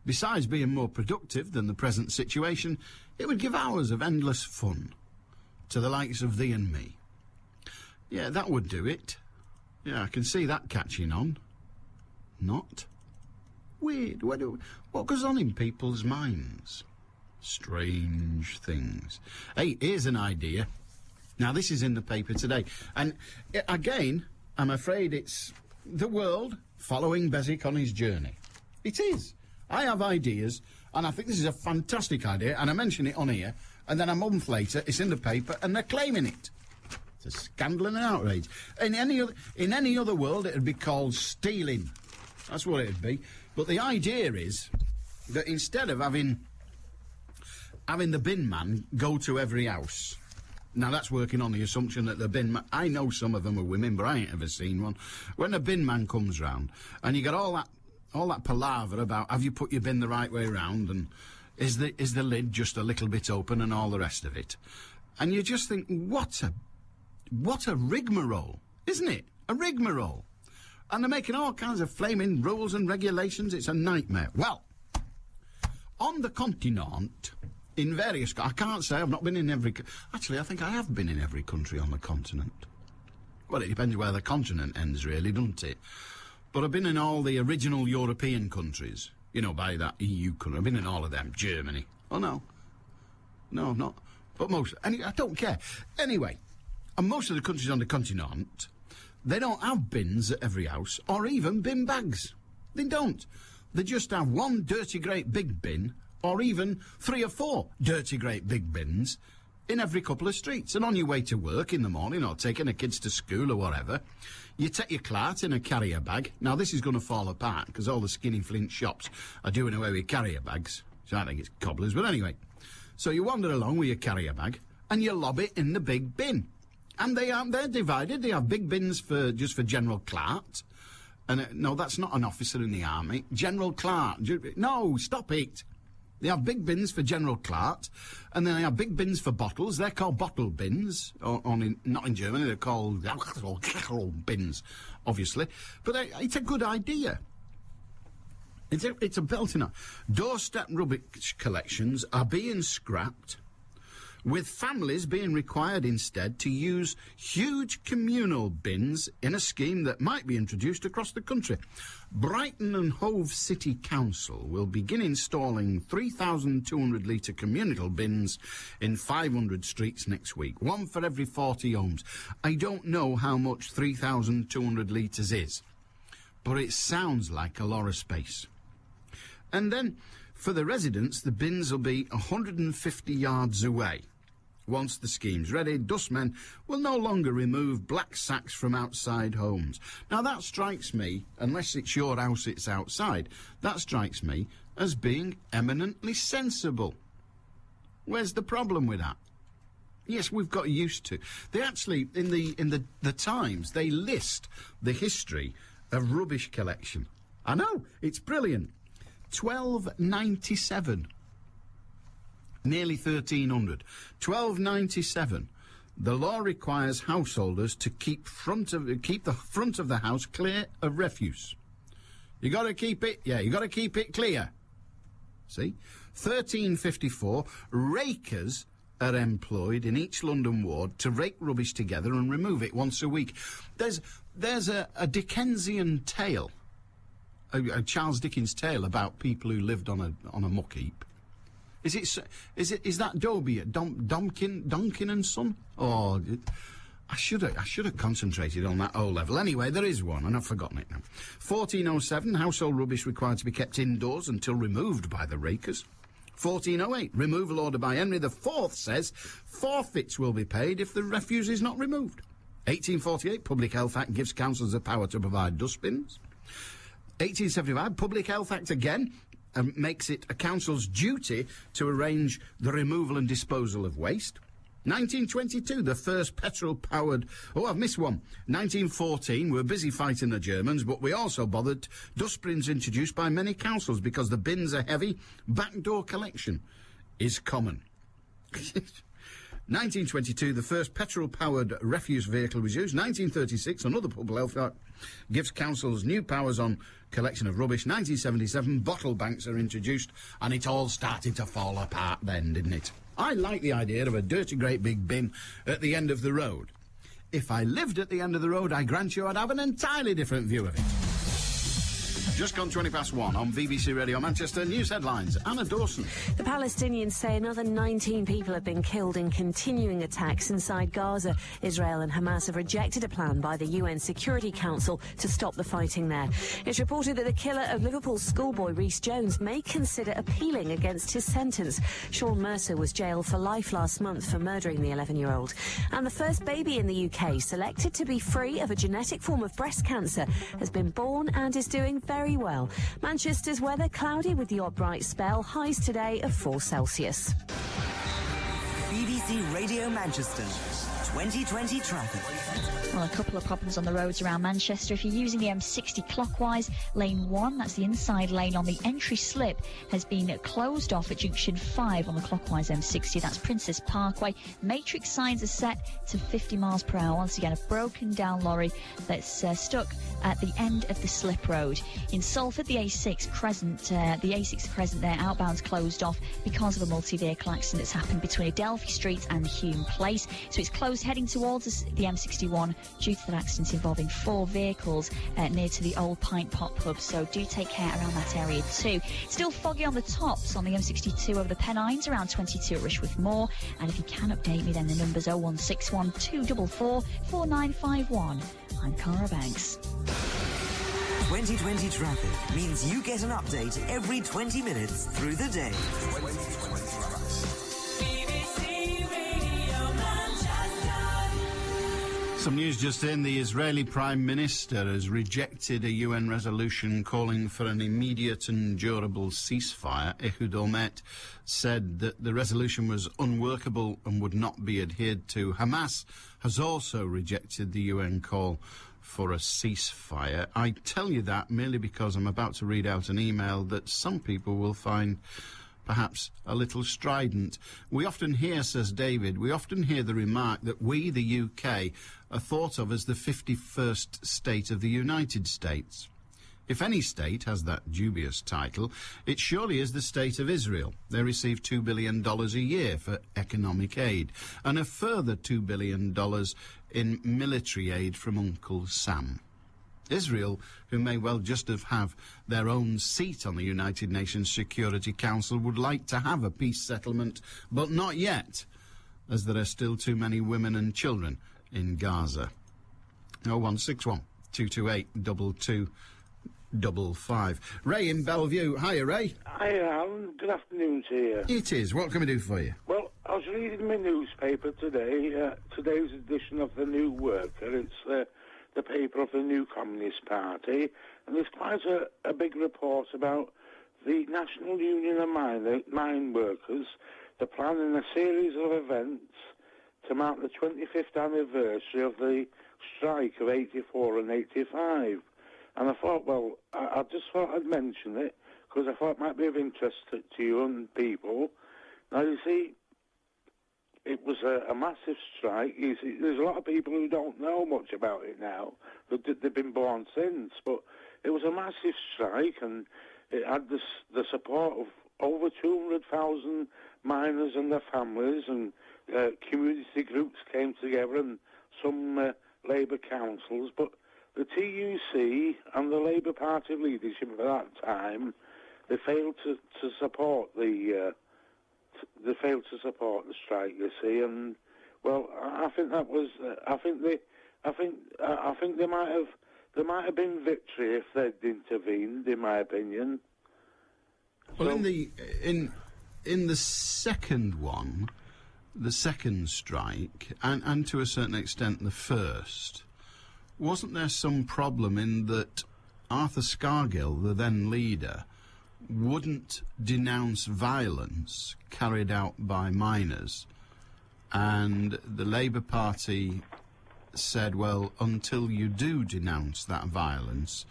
D: Besides being more productive than the present situation, it would give hours of endless fun to the likes of thee and me. Yeah, that would do it. Yeah, I can see that catching on. Not? Weird. What goes on in people's minds? Strange things. Hey, here's an idea. Now, this is in the paper today. And, again, I'm afraid it's the world following Beswick on his journey. It is. I have ideas, and I think this is a fantastic idea, and I mention it on here, and then a month later, it's in the paper, and they're claiming it. It's a scandal and an outrage. In any other world, it'd be called stealing. That's what it'd be. But the idea is that instead of having the bin man go to every house. Now, that's working on the assumption that the bin man... I know some of them are women, but I ain't ever seen one. When the bin man comes round, and you got all that palaver about have you put your bin the right way round, and is the lid just a little bit open, and all the rest of it. And you just think, what a rigmarole, isn't it? A rigmarole. And they're making all kinds of flaming rules and regulations. It's a nightmare. Well, on the continent... in various... I can't say I've not been in every... Actually, I think I have been in every country on the continent. Well, it depends where the continent ends, really, doesn't it? But I've been in all the original European countries. You know, by that EU country. I've been in all of them. Germany. Oh, no. No, I've not. But most... I don't care. Anyway, and most of the countries on the continent, they don't have bins at every house, or even bin bags. They don't. They just have one dirty great big bin, or even 3 or 4 dirty great big bins in every couple of streets. And on your way to work in the morning, or taking the kids to school or whatever, you take your cart in a carrier bag. Now, this is going to fall apart, because all the skinny flint shops are doing away with carrier bags. So I think it's cobblers, but anyway. So you wander along with your carrier bag, and you lob it in the big bin. And they're divided. They have big bins just for General Clark. And no, that's not an officer in the army. General Clark. No, stop it. They have big bins for General Clark, and then they have big bins for bottles. They're called bottle bins. Not in Germany, they're called bins, obviously. But it's a good idea. It's a belting up. Doorstep rubbish collections are being scrapped, with families being required instead to use huge communal bins in a scheme that might be introduced across the country. Brighton and Hove City Council will begin installing 3,200-litre communal bins in 500 streets next week, one for every 40 homes. I don't know how much 3,200 litres is, but it sounds like a lot of space. And then For the residents, the bins will be 150 yards away. Once the scheme's ready, dustmen will no longer remove black sacks from outside homes. Now that strikes me, unless it's your house it's outside, that strikes me as being eminently sensible. Where's the problem with that? Yes, we've got used to. They actually, in the Times, they list the history of rubbish collection. I know, it's brilliant. 1297. Nearly 1300. 1297. The law requires householders to keep the front of the house clear of refuse. You got to keep it, you got to keep it clear. See? 1354. Rakers are employed in each London ward to rake rubbish together and remove it once a week. There's a Dickensian tale, a Charles Dickens tale about people who lived on a muck heap. Is that Donkin and Son? Oh, I should have concentrated on that O level. Anyway, there is one, and I've forgotten it now. 1407, household rubbish required to be kept indoors until removed by the rakers. 1408, removal order by Henry IV says forfeits will be paid if the refuse is not removed. 1848, Public Health Act gives councils the power to provide dustbins. 1875, Public Health Act again makes it a council's duty to arrange the removal and disposal of waste. 1922, the first petrol-powered... Oh, I've missed one. 1914, we were busy fighting the Germans, but we also bothered dustbins introduced by many councils because the bins are heavy. Backdoor collection is common. 1922, the first petrol-powered refuse vehicle was used. 1936, another Public Health Act gives councils new powers on collection of rubbish. 1977, bottle banks are introduced, and it all started to fall apart then, didn't it? I like the idea of a dirty, great big bin at the end of the road. If I lived at the end of the road, I grant you I'd have an entirely different view of it. Just gone 1:20 on BBC Radio Manchester. News headlines. Anna Dawson.
L: The Palestinians say another 19 people have been killed in continuing attacks inside Gaza. Israel and Hamas have rejected a plan by the UN Security Council to stop the fighting there. It's reported that the killer of Liverpool schoolboy Rhys Jones may consider appealing against his sentence. Sean Mercer was jailed for life last month for murdering the 11-year-old. And the first baby in the UK, selected to be free of a genetic form of breast cancer, has been born and is doing very well. Manchester's weather cloudy with the odd bright spell. Highs today of 4 Celsius.
B: BBC Radio Manchester 2020 traffic.
M: Well, a couple of problems on the roads around Manchester. If you're using the M60 clockwise, lane 1, that's the inside lane on the entry slip, has been closed off at junction 5 on the clockwise M60. That's Princess Parkway. Matrix signs are set to 50 miles per hour. Once again, a broken down lorry that's stuck at the end of the slip road. In Salford, the A6 Crescent there, outbound's closed off because of a multi-vehicle accident that's happened between Adelphi Street and Hume Place. So it's closed heading towards the M61 due to that accident involving 4 vehicles near to the old Pint Pot pub, so do take care around that area too. Still foggy on the tops on the M62 over the Pennines, around 22 at Rishworth Moor, and if you can update me, then the number's 01612 244 4951. I'm Cara Banks.
B: 2020 traffic means you get an update every 20 minutes through the day.
D: Some news just in. The Israeli Prime Minister has rejected a UN resolution calling for an immediate and durable ceasefire. Ehud Olmert said that the resolution was unworkable and would not be adhered to. Hamas has also rejected the UN call for a ceasefire. I tell you that merely because I'm about to read out an email that some people will find perhaps a little strident. We often hear, says David, we often hear the remark that we, the UK, are thought of as the 51st state of the United States. If any state has that dubious title, it surely is the state of Israel. They receive $2 billion a year for economic aid, and a further $2 billion in military aid from Uncle Sam. Israel, who may well just have their own seat on the United Nations Security Council, would like to have a peace settlement, but not yet, as there are still too many women and children in Gaza. 0161 228 22 855. Ray in Bellevue. Hiya, Ray.
N: Hi, Alan. Good afternoon to you.
D: It is. What can we do for you?
N: Well, I was reading my newspaper today, today's edition of the New Worker. It's the paper of the New Communist Party, and there's quite a big report about the National Union of Mine Workers. They're planning a series of events to mark the 25th anniversary of the strike of 84 and 85. And I thought, well, I just thought I'd mention it, because I thought it might be of interest to you and people. Now, you see, it was a massive strike. You see, there's a lot of people who don't know much about it now. They've been born since. But it was a massive strike, and it had the support of over 200,000 miners and their families, and community groups came together, and some Labour councils. But the TUC and the Labour Party leadership at that time, they failed to support the strike. You see, and well, I think that was. I think there might have been victory if they'd intervened, in my opinion.
D: Well, in the second one, the second strike, and to a certain extent the first, wasn't there some problem in that Arthur Scargill, the then leader, wouldn't denounce violence carried out by miners, and the Labour Party said, well, until you do denounce that violence,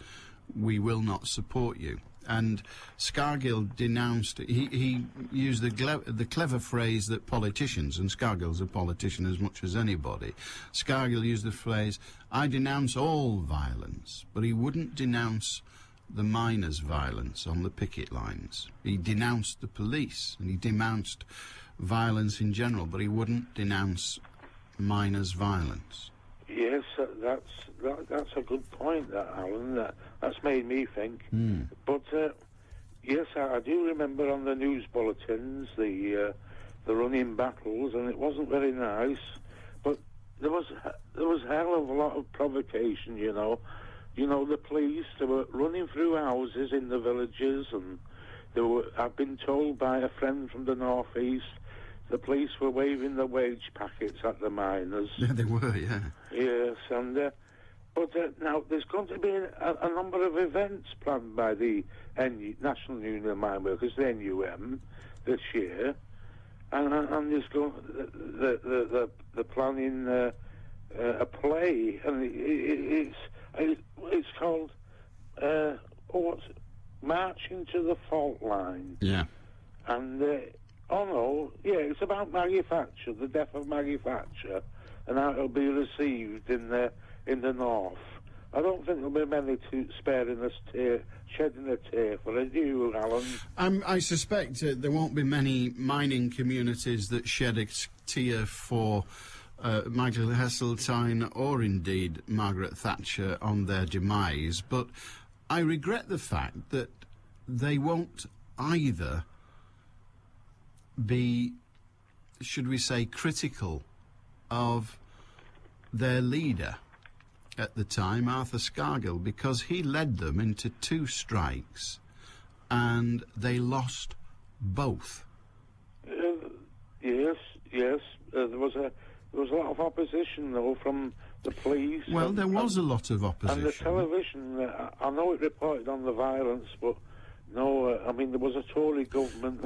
D: we will not support you. And Scargill denounced, he used the clever phrase that politicians, and Scargill's a politician as much as anybody, Scargill used the phrase, I denounce all violence, but he wouldn't denounce the miners' violence on the picket lines. He denounced the police, and he denounced violence in general, but he wouldn't denounce miners' violence.
N: Yes, that's a good point, Alan. That's made me think. But yes, I do remember on the news bulletins the running battles, and it wasn't very nice. But there was a hell of a lot of provocation, you know. You know, the police, they were running through houses in the villages, and I've been told by a friend from the northeast, the police were waving the wage packets at the miners.
D: Yeah, they were, yeah.
N: Yes, and but now there's going to be a number of events planned by the National Union of Mine Workers, the NUM, this year, and there's going the planning a play, and it's called Marching to the Fault Line.
D: Yeah.
N: And it's about Maggie Thatcher, the death of Maggie Thatcher, and how it'll be received in the north. I don't think there'll be many shedding a tear for it. Do you, Alan?
D: I suspect there won't be many mining communities that shed a tear for Michael Heseltine or indeed Margaret Thatcher on their demise, but I regret the fact that they won't either be, should we say, critical of their leader at the time, Arthur Scargill, because he led them into 2 strikes and they lost both.
N: Yes. There was a lot of opposition, though, from the police.
D: Well, there was a lot of opposition.
N: And the television, I know it reported on the violence, but no, I mean, there was a Tory government.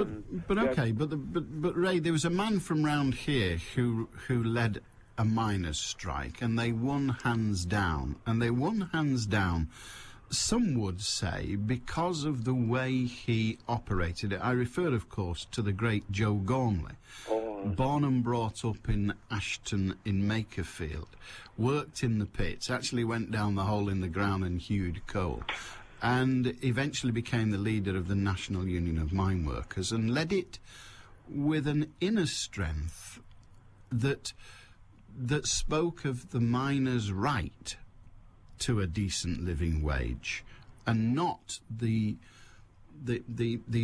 D: But Ray, there was a man from round here who led a miners' strike, and they won hands down. And they won hands down, some would say, because of the way he operated it. I refer, of course, to the great Joe Gormley. Born and brought up in Ashton in Makerfield, worked in the pits, actually went down the hole in the ground and hewed coal, and eventually became the leader of the National Union of Mine Workers, and led it with an inner strength that spoke of the miners' right to a decent living wage, and not the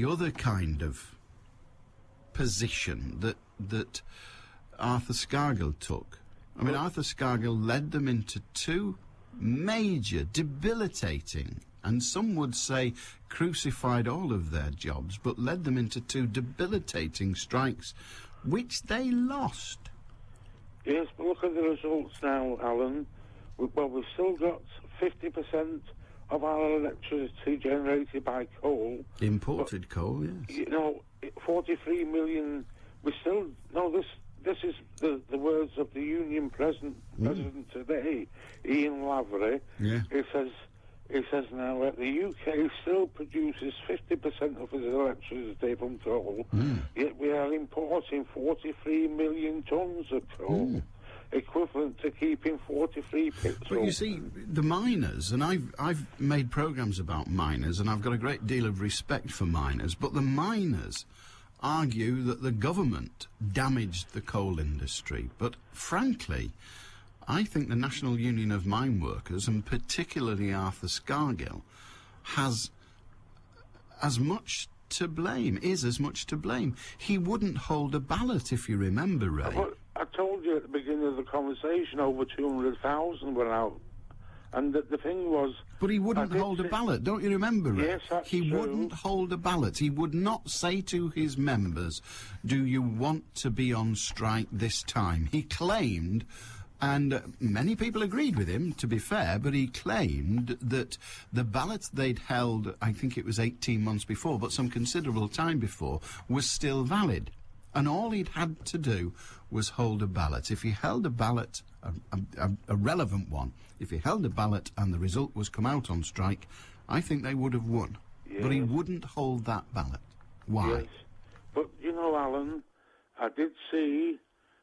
D: other kind of position that Arthur Scargill took. Arthur Scargill led them into 2 major, debilitating and some would say crucified all of their jobs, but led them into 2 debilitating strikes, which they lost.
N: Yes, but look at the results now, Alan. We've still got 50% of our electricity generated by coal.
D: Imported coal, yes.
N: You know, 43 million. We still This is the words of the Union President today, Ian Lavery.
D: Yeah.
N: He says now that the UK still produces 50% of its electricity from coal, yet we are importing 43 million tonnes of coal, equivalent to keeping 43 pits
D: But you see, the miners, and I've made programmes about miners, and I've got a great deal of respect for miners, but the miners argue that the government damaged the coal industry. But frankly, I think the National Union of Mine Workers, and particularly Arthur Scargill, has as much to blame, is as much to blame. He wouldn't hold a ballot, if you remember, Ray.
N: But I told you at the beginning of the conversation, over 200,000 were out. And the thing was...
D: But he wouldn't hold a ballot, don't you remember, Ray?
N: Yes, that's
D: He
N: true.
D: wouldn't hold a ballot. He would not say to his members, do you want to be on strike this time? He claimed, and many people agreed with him, to be fair, but he claimed that the ballot they'd held, I think it was 18 months before, but some considerable time before, was still valid. And all he'd had to do was hold a ballot. If he held a ballot, a relevant one, if he held a ballot and the result was come out on strike, I think they would have won.
N: Yes.
D: But he wouldn't hold that ballot. Why?
N: Yes. But, you know, Alan, I did see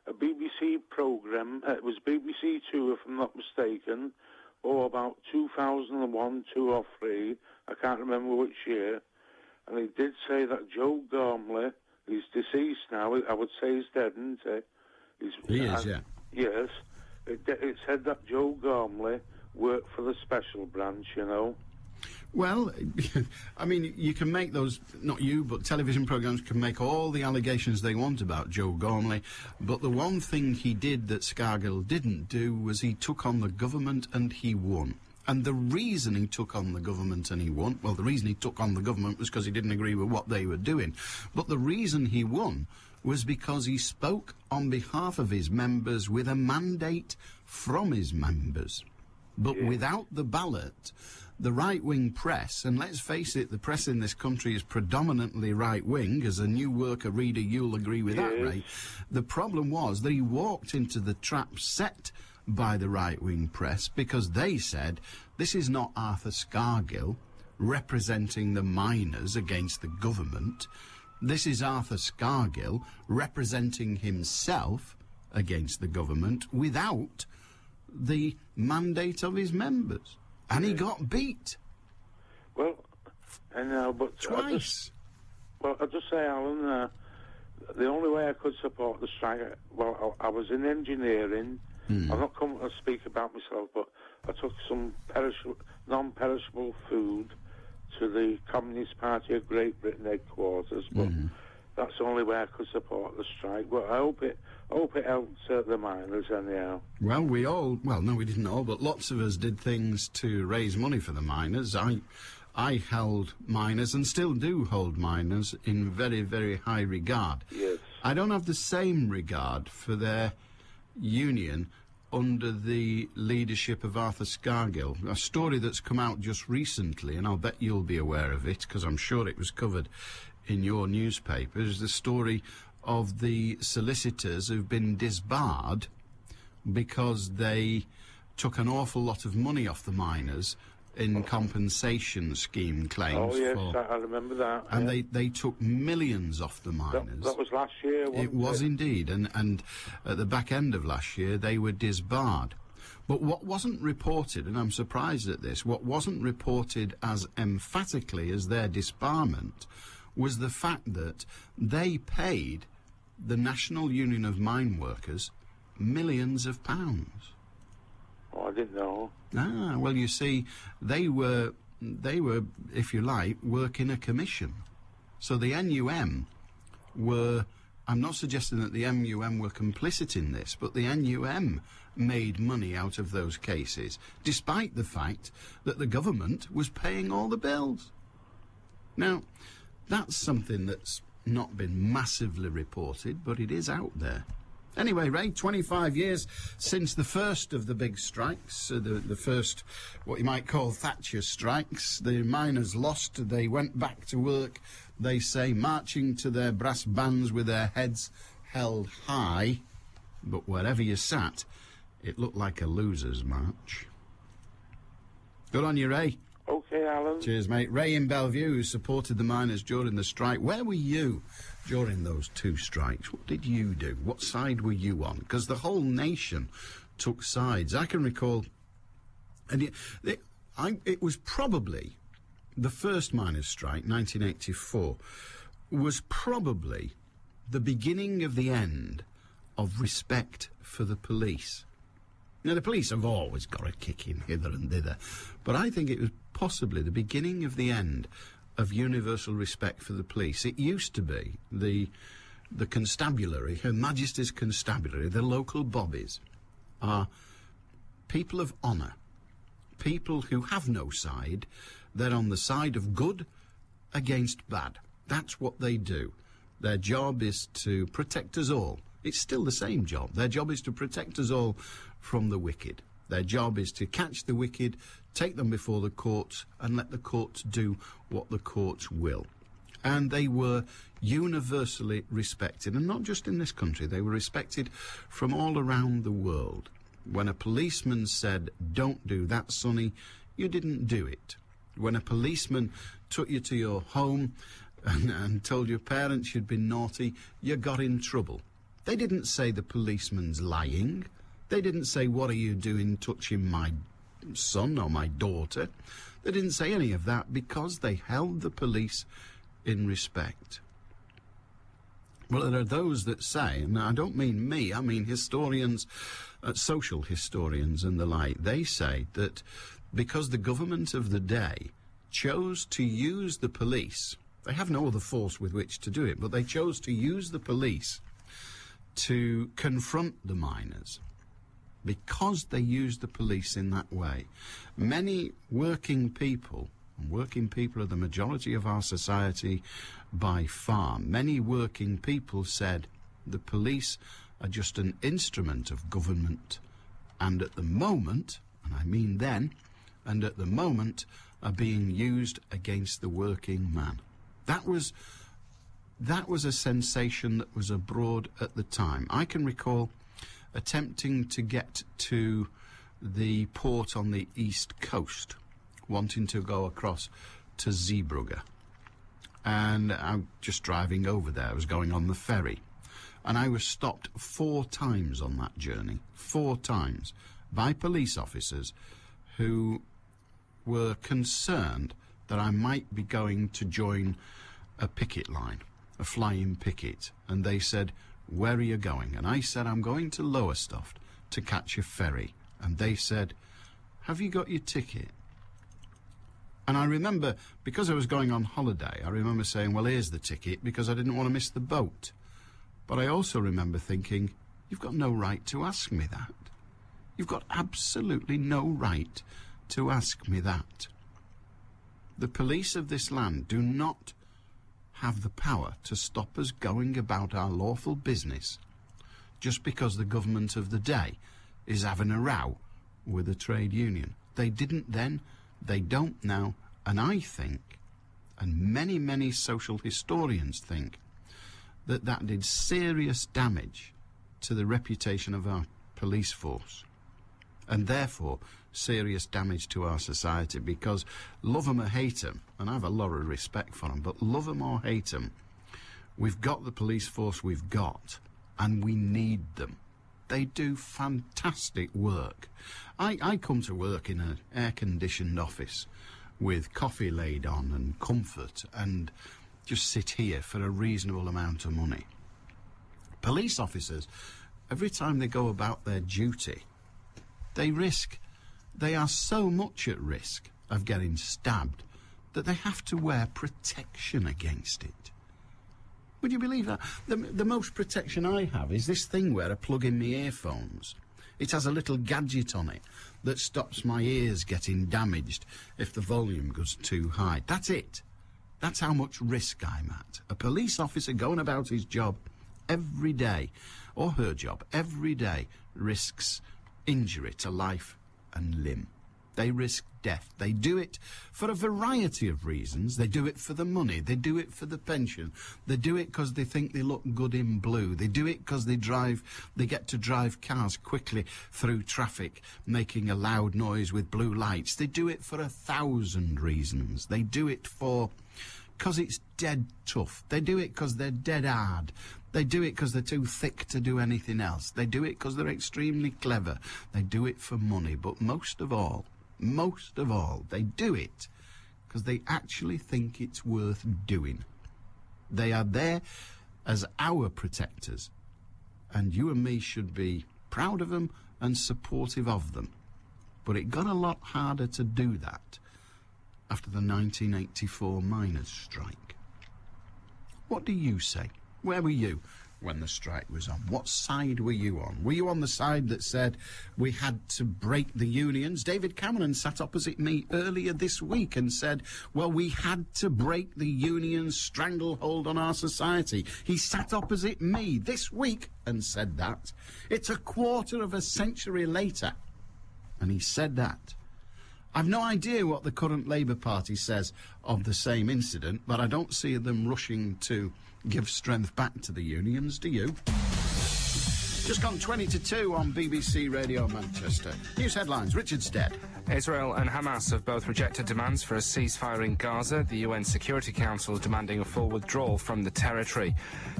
N: a BBC programme, it was BBC 2 if I'm not mistaken, or about 2001, 2 or 3, I can't remember which year, and he did say that Joe Gormley, he's deceased now, I would say he's dead, isn't he?
D: He is, yeah.
N: Yes. It said that Joe Gormley worked for the special branch, you know.
D: Well, I mean, you can make those, not you, but television programmes can make all the allegations they want about Joe Gormley, but the one thing he did that Scargill didn't do was he took on the government and he won. And the reason he took on the government and he won, well, the reason he took on the government was because he didn't agree with what they were doing. But the reason he won was because he spoke on behalf of his members with a mandate from his members. But without the ballot, the right-wing press, and let's face it, the press in this country is predominantly right-wing, as a New Worker reader, you'll agree with that, Ray. The problem was that he walked into the trap set by the right-wing press because they said, this is not Arthur Scargill representing the miners against the government. This is Arthur Scargill representing himself against the government without the mandate of his members. And he got beat.
N: Well, I know, but...
D: Twice.
N: I'll just say, Alan, the only way I could support the strike, well, I was in engineering. I'm not coming to speak about myself, but I took some non-perishable food to the Communist Party of Great Britain headquarters, but that's the only way I could support the strike. But I hope it helps the miners anyhow.
D: Well, no, we didn't all, but lots of us did things to raise money for the miners. I held miners, and still do hold miners, in very, very high regard.
N: Yes.
D: I don't have the same regard for their union under the leadership of Arthur Scargill. A story that's come out just recently, and I'll bet you'll be aware of it, because I'm sure it was covered in your newspapers, the story of the solicitors who've been disbarred because they took an awful lot of money off the miners in compensation scheme claims.
N: Oh, yes, I remember that.
D: And they took millions off the miners.
N: That was last year, wasn't it?
D: It was indeed, and at the back end of last year they were disbarred. But what wasn't reported, and I'm surprised at this, what wasn't reported as emphatically as their disbarment was the fact that they paid the National Union of Mine Workers millions of pounds.
N: Oh, I didn't know.
D: Ah, well, you see, they were, if you like, working a commission. So the NUM were I'm not suggesting that the MUM were complicit in this, but the NUM made money out of those cases, despite the fact that the government was paying all the bills. Now, that's something that's not been massively reported, but it is out there. Anyway, Ray, 25 years since the first of the big strikes, the first, what you might call Thatcher strikes. The miners lost, they went back to work, they say, marching to their brass bands with their heads held high. But wherever you sat, it looked like a loser's march. Good on you, Ray.
N: OK, Alan.
D: Cheers, mate. Ray in Bellevue, who supported the miners during the strike. Where were you during those two strikes? What did you do? What side were you on? Because the whole nation took sides. I can recall... And it was probably... The first miners' strike, 1984, was probably the beginning of the end of respect for the police. Now, the police have always got a kick in hither and thither, but I think it was possibly the beginning of the end of universal respect for the police. It used to be the constabulary, Her Majesty's Constabulary, the local bobbies, are people of honour, people who have no side. They're on the side of good against bad. That's what they do. Their job is to protect us all. It's still the same job. Their job is to protect us all from the wicked. Their job is to catch the wicked, take them before the courts, and let the courts do what the courts will. And they were universally respected, and not just in this country. They were respected from all around the world. When a policeman said, "Don't do that, sonny," you didn't do it. When a policeman took you to your home and told your parents you'd been naughty, you got in trouble. They didn't say the policeman's lying. They didn't say, "What are you doing touching my son or my daughter?" They didn't say any of that because they held the police in respect. Well, there are those that say, and I don't mean me, I mean historians, social historians and the like, they say that because the government of the day chose to use the police, they have no other force with which to do it, but they chose to use the police to confront the miners. Because they used the police in that way, many working people, and working people are the majority of our society by far, many working people said the police are just an instrument of government, and at the moment, and I mean then, and at the moment, are being used against the working man. That was a sensation that was abroad at the time. I can recall attempting to get to the port on the east coast, wanting to go across to Zeebrugge. And I'm just driving over there. I was going on the ferry. And I was stopped 4 times on that journey, 4 times, by police officers who were concerned that I might be going to join a picket line, a flying picket. And they said, "Where are you going?" And I said, "I'm going to Lowestoft to catch a ferry." And they said, "Have you got your ticket?" And I remember, because I was going on holiday, I remember saying, "Well, here's the ticket," because I didn't want to miss the boat. But I also remember thinking, you've got no right to ask me that. You've got absolutely no right to ask me that. The police of this land do not have the power to stop us going about our lawful business just because the government of the day is having a row with a trade union. They didn't then, they don't now, and I think, and many, many social historians think, that that did serious damage to the reputation of our police force, and therefore serious damage to our society, because love 'em or hate 'em, and I have a lot of respect for 'em, but love 'em or hate 'em, we've got the police force we've got, and we need them. They do fantastic work. I come to work in an air-conditioned office with coffee laid on and comfort, and just sit here for a reasonable amount of money. Police officers, every time they go about their duty, they are so much at risk of getting stabbed that they have to wear protection against it. Would you believe that? The most protection I have is this thing where I plug in my earphones. It has a little gadget on it that stops my ears getting damaged if the volume goes too high. That's it. That's how much risk I'm at. A police officer going about his job every day, or her job every day, risks injury to life and limb. They risk death. They do it for a variety of reasons. They do it for the money. They do it for the pension. They do it because they think they look good in blue. They do it because they get to drive cars quickly through traffic, making a loud noise with blue lights. They do it for 1,000 reasons. They do it because it's dead tough. They do it because they're dead hard. They do it because they're too thick to do anything else. They do it because they're extremely clever. They do it for money. But most of all, they do it because they actually think it's worth doing. They are there as our protectors, and you and me should be proud of them and supportive of them. But it got a lot harder to do that after the 1984 miners' strike. What do you say? Where were you when the strike was on? What side were you on? Were you on the side that said we had to break the unions? David Cameron sat opposite me earlier this week and said, well, we had to break the unions' stranglehold on our society. He sat opposite me this week and said that. It's a quarter of a century later, and he said that. I've no idea what the current Labour Party says of the same incident, but I don't see them rushing to give strength back to the unions, do you? Just gone 20 to 2 on BBC Radio Manchester. News headlines, Richard Stead.
I: Israel and Hamas have both rejected demands for a ceasefire in Gaza. The UN Security Council is demanding a full withdrawal from the territory.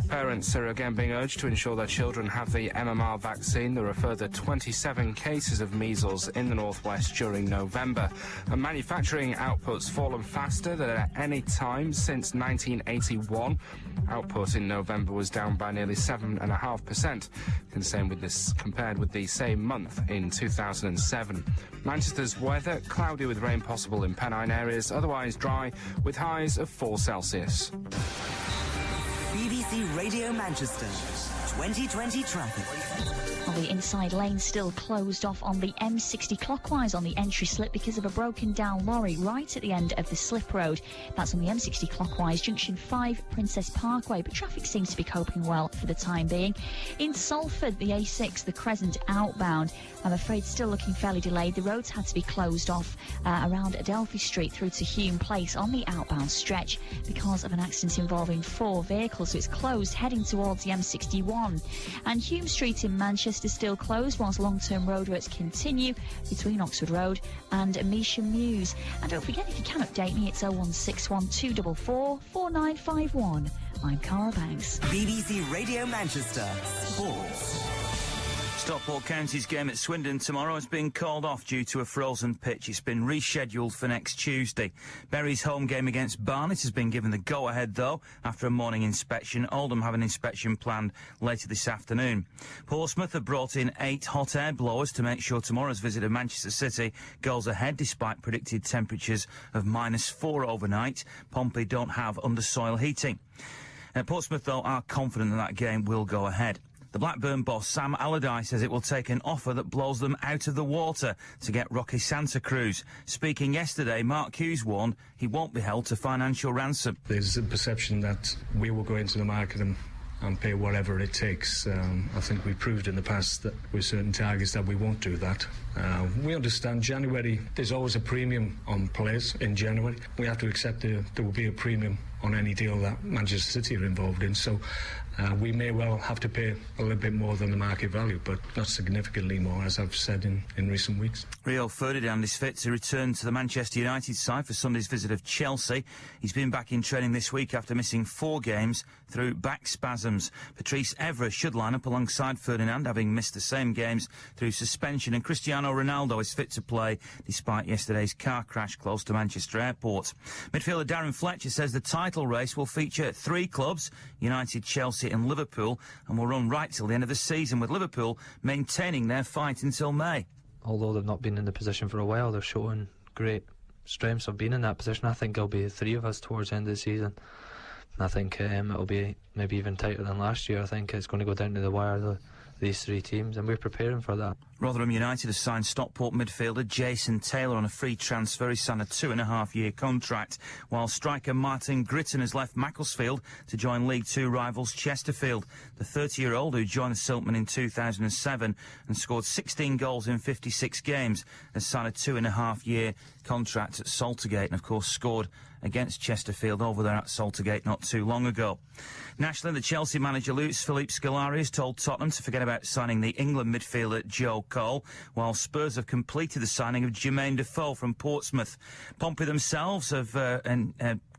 I: Parents are again being urged to ensure their children have the MMR vaccine. There are further 27 cases of measles in the northwest during November. And manufacturing output's fallen faster than at any time since 1981. Output in November was down by nearly 7.5%, compared with the same month in 2007. Manchester's weather, cloudy with rain possible in Pennine areas, otherwise dry with highs of 4 Celsius.
B: BBC Radio Manchester, 2020 traffic.
M: Well, the inside lane still closed off on the M60 clockwise on the entry slip because of a broken down lorry right at the end of the slip road. That's on the M60 clockwise, junction 5, Princess Parkway, but traffic seems to be coping well for the time being. In Salford, the A6, the Crescent outbound, I'm afraid still looking fairly delayed. The roads had to be closed off around Adelphi Street through to Hume Place on the outbound stretch because of an accident involving 4 vehicles, so it's closed heading towards the M61. And Hume Street in Manchester is still closed whilst long-term roadworks continue between Oxford Road and Measham Mews. And don't forget, if you can update me, it's 0161244 4951. I'm Cara Banks.
B: BBC Radio Manchester Sports.
J: Stockport County's game at Swindon tomorrow has been called off due to a frozen pitch. It's been rescheduled for next Tuesday. Bury's home game against Barnet has been given the go-ahead, though, after a morning inspection. Oldham have an inspection planned later this afternoon. Portsmouth have brought in 8 hot air blowers to make sure tomorrow's visit to Manchester City goes ahead, despite predicted temperatures of -4 overnight. Pompey don't have undersoil heating. Portsmouth, though, are confident that game will go ahead. The Blackburn boss, Sam Allardyce, says it will take an offer that blows them out of the water to get Rocky Santa Cruz. Speaking yesterday, Mark Hughes warned he won't be held to financial ransom.
O: There's a perception that we will go into the market and pay whatever it takes. I think we've proved in the past that with certain targets that we won't do that. We understand January, there's always a premium on players in January. We have to accept there will be a premium on any deal that Manchester City are involved in. So we may well have to pay a little bit more than the market value, but not significantly more, as I've said in recent weeks.
J: Rio Ferdinand is fit to return to the Manchester United side for Sunday's visit of Chelsea. He's been back in training this week after missing 4 games through back spasms. Patrice Evra should line up alongside Ferdinand, having missed the same games through suspension, and Cristiano Ronaldo is fit to play despite yesterday's car crash close to Manchester Airport. Midfielder Darren Fletcher says the title race will feature 3 clubs, United, Chelsea and Liverpool, and will run right till the end of the season, with Liverpool maintaining their fight until May.
P: Although they've not been in the position for a while, they're showing great strengths of being in that position. I think there'll be 3 of us towards the end of the season. And I think it'll be maybe even tighter than last year. I think it's going to go down to the wire, these three teams, and we're preparing for that.
J: Rotherham United have signed Stockport midfielder Jason Taylor on a free transfer. He signed a 2.5-year contract, while striker Martin Gritton has left Macclesfield to join League Two rivals Chesterfield. The 30-year-old, who joined the Siltmen in 2007 and scored 16 goals in 56 games, has signed a 2.5-year contract at Saltergate and, of course, scored against Chesterfield over there at Saltergate not too long ago. Nationally, the Chelsea manager Luis Philippe Scolari has told Tottenham to forget about signing the England midfielder Joe Cole, while Spurs have completed the signing of Jermaine Defoe from Portsmouth. Pompey themselves have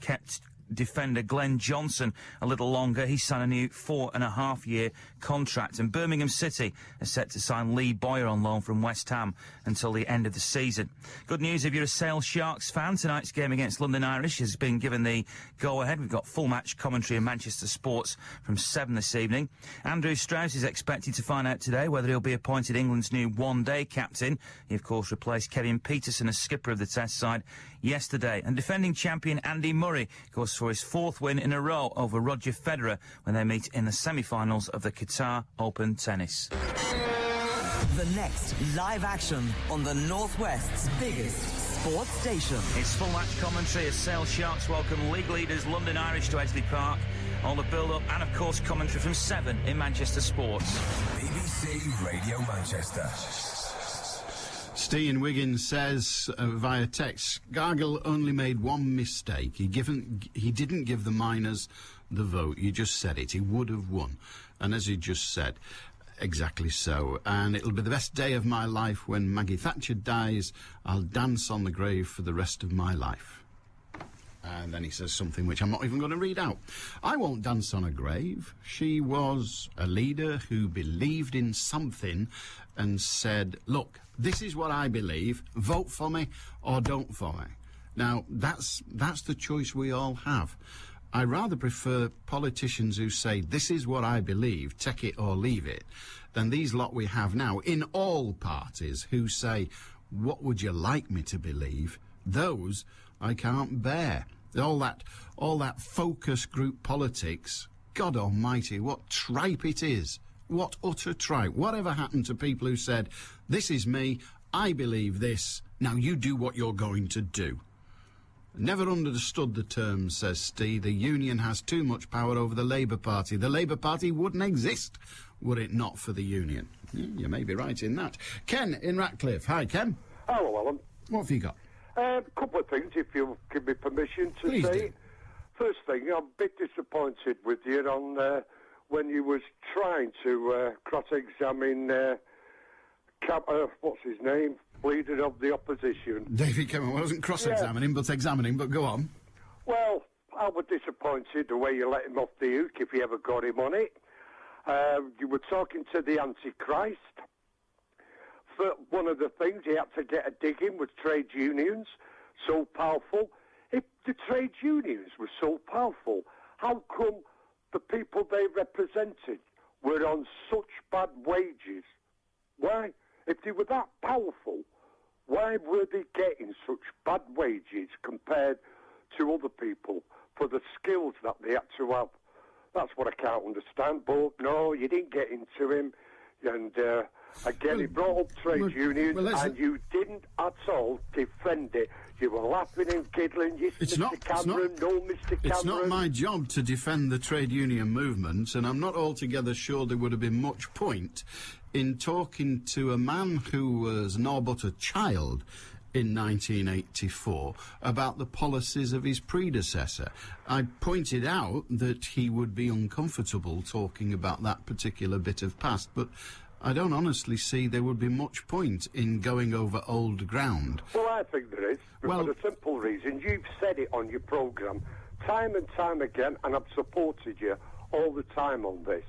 J: kept defender Glenn Johnson a little longer. He signed a new 4.5-year contract, and Birmingham City are set to sign Lee Boyer on loan from West Ham until the end of the season. Good news if you're a Sale Sharks fan. Tonight's game against London Irish has been given the go-ahead. We've got full match commentary in Manchester Sports from 7 this evening. Andrew Strauss is expected to find out today whether he'll be appointed England's new one-day captain. He, of course, replaced Kevin Peterson as skipper of the Test side yesterday. And defending champion Andy Murray goes for his 4th win in a row over Roger Federer when they meet in the semi-finals of the Qatar Open Tennis.
B: The next live action on the Northwest's biggest sports station.
J: It's full match commentary as Sale Sharks welcome league leaders London Irish to Edgeley Park. All the build-up and, of course, commentary from 7 in Manchester Sports.
E: BBC Radio Manchester.
D: Steve Wiggins says via text, Gargill only made one mistake. He didn't give the miners the vote. You just said it. He would have won. And as he just said, exactly so. And it'll be the best day of my life when Maggie Thatcher dies. I'll dance on the grave for the rest of my life. And then he says something which I'm not even going to read out. I won't dance on a grave. She was a leader who believed in something and said, look, this is what I believe. Vote for me or don't for me. Now, that's the choice we all have. I rather prefer politicians who say, this is what I believe, take it or leave it, than these lot we have now in all parties who say, what would you like me to believe? Those I can't bear. All that focus group politics, God almighty, what tripe it is. What utter tripe. Whatever happened to people who said, this is me, I believe this, now you do what you're going to do. Never understood the term, says Steve. The union has too much power over the Labour Party. The Labour Party wouldn't exist were it not for the union. You may be right in that. Ken in Ratcliffe. Hi, Ken.
A: Hello, Alan.
D: What have you got?
A: A couple of things, if you'll give me permission to
D: Please
A: say.
D: do.
A: First thing, I'm a bit disappointed with you on when you was trying to cross-examine what's his name? Leader of the opposition.
D: David Cameron wasn't cross-examining, but examining, but go on.
A: Well, I was disappointed the way you let him off the hook, if you ever got him on it. You were talking to the Antichrist. For one of the things he had to get a dig in was trade unions, so powerful. If the trade unions were so powerful, how come the people they represented were on such bad wages? Why? If they were that powerful, why were they getting such bad wages compared to other people for the skills that they had to have? That's what I can't understand. But no, you didn't get into him. And again, he brought up trade unions, and you didn't at all defend it. You were laughing and giggling. Yes, Mr. Cameron, no, Mr. Cameron.
D: It's not my job to defend the trade union movement, and I'm not altogether sure there would have been much point in talking to a man who was all but a child in 1984 about the policies of his predecessor. I pointed out that he would be uncomfortable talking about that particular bit of past, but I don't honestly see there would be much point in going over old ground.
A: Well, I think there is, for the simple reason you've said it on your programme time and time again, and I've supported you all the time on this.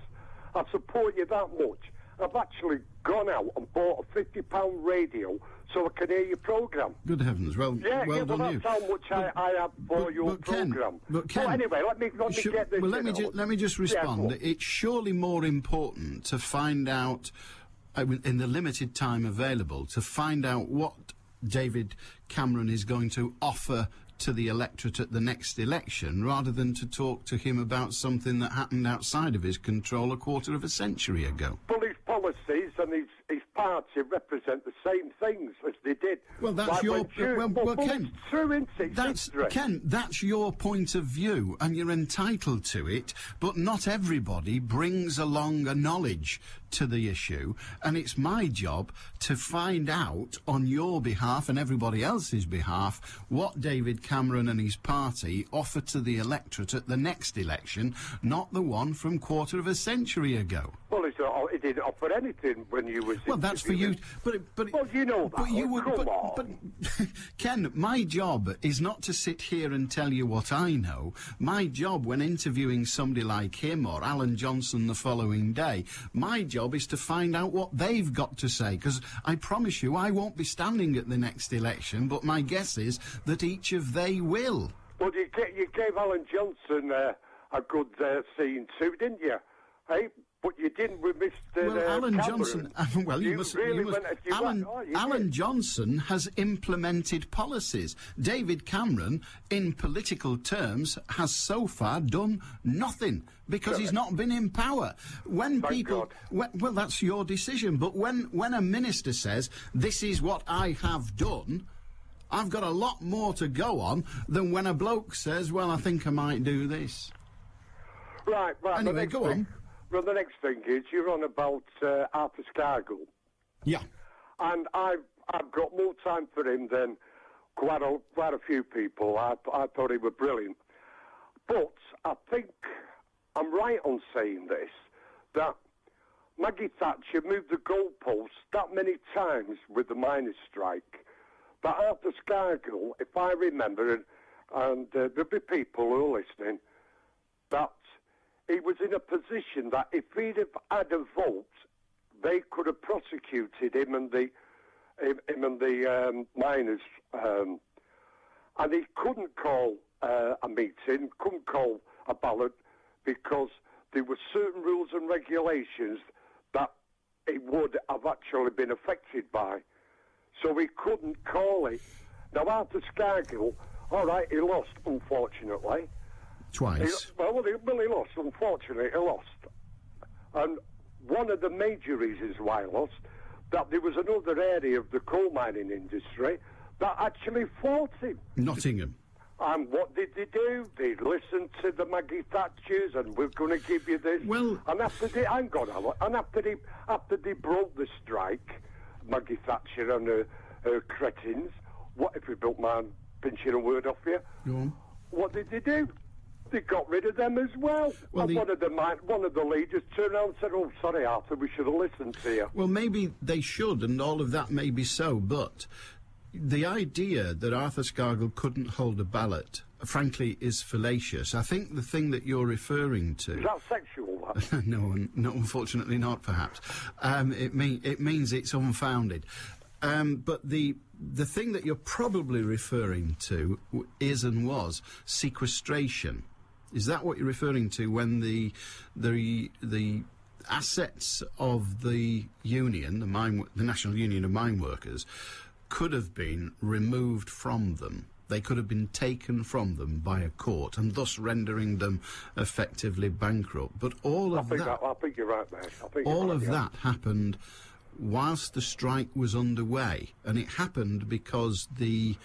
A: I support you that much. I've actually gone out and bought a £50 radio so I can hear your programme.
D: Good heavens, well done
A: that's how much I have for your programme.
D: But Ken,
A: anyway, let me get this.
D: Well, let me just respond. It's surely more important to find out, in the limited time available, to find out what David Cameron is going to offer to the electorate at the next election rather than to talk to him about something that happened outside of his control a quarter of a century ago.
A: Well, his policies and his party represent the same things as they did.
D: Well, that's your... Ken,
A: it's true, isn't it?
D: Ken, that's your point of view, and you're entitled to it, but not everybody brings along a knowledge to the issue, and it's my job to find out on your behalf and everybody else's behalf what David Cameron and his party offer to the electorate at the next election, not the one from quarter of a century ago.
A: Well, he didn't offer anything when you was...
D: Well, that's for you... But
A: well, you know that.
D: But you would...
A: Come on.
D: But Ken, my job is not to sit here and tell you what I know. My job when interviewing somebody like him or Alan Johnson the following day, my job is to find out what they've got to say, because I promise you I won't be standing at the next election, but my guess is that each of they will.
A: Well, you gave Alan Johnson a good scene too, didn't you? Hey? But you didn't with Mr.
D: Well, Alan
A: Cameron.
D: Johnson... well, you must... Alan Johnson has implemented policies. David Cameron, in political terms, has so far done nothing because he's not been in power. When people... well, that's your decision. But when a minister says, this is what I have done... I've got a lot more to go on than when a bloke says, well, I think I might do this.
A: Right.
D: Anyway, go on.
A: Well, the next thing is you're on about Arthur Scargill.
D: Yeah.
A: And I've got more time for him than quite a few people. I thought he was brilliant. But I think I'm right on saying this, that Maggie Thatcher moved the goalposts that many times with the miners' strike, that Arthur Scargill, if I remember, and there'll be people who are listening, that he was in a position that if he'd have had a vote, they could have prosecuted him and the miners, and he couldn't call a meeting, couldn't call a ballot, because there were certain rules and regulations that he would have actually been affected by. So he couldn't call it. Now, Arthur Scargill, all right, he lost, unfortunately.
D: Twice.
A: He lost, unfortunately, he lost. And one of the major reasons why he lost, that there was another area of the coal mining industry that actually fought him.
D: Nottingham.
A: And what did they do? They listened to the Maggie Thatchers, and we're going to give you this.
D: Well,
A: and after they broke the strike, Maggie Thatcher and her cretins, what if we built man pinching a word off you?
D: Go on.
A: What did they do? They got rid of them as well. And one of the leaders turned around and said, "Oh, sorry, Arthur, we should have listened to you."
D: Well, maybe they should, and all of that may be so, but the idea that Arthur Scargill couldn't hold a ballot, frankly, is fallacious. I think the thing that you're referring to...
A: Is that sexual, that?
D: No, unfortunately not, perhaps. It means it's unfounded. But the thing that you're probably referring to is and was sequestration. Is that what you're referring to when the assets of the union, the National Union of Mine Workers, could have been removed from them? They could have been taken from them by a court, and thus rendering them effectively bankrupt. But all of that...
A: I think you're right, mate.
D: All of that happened whilst the strike was underway, and it happened because the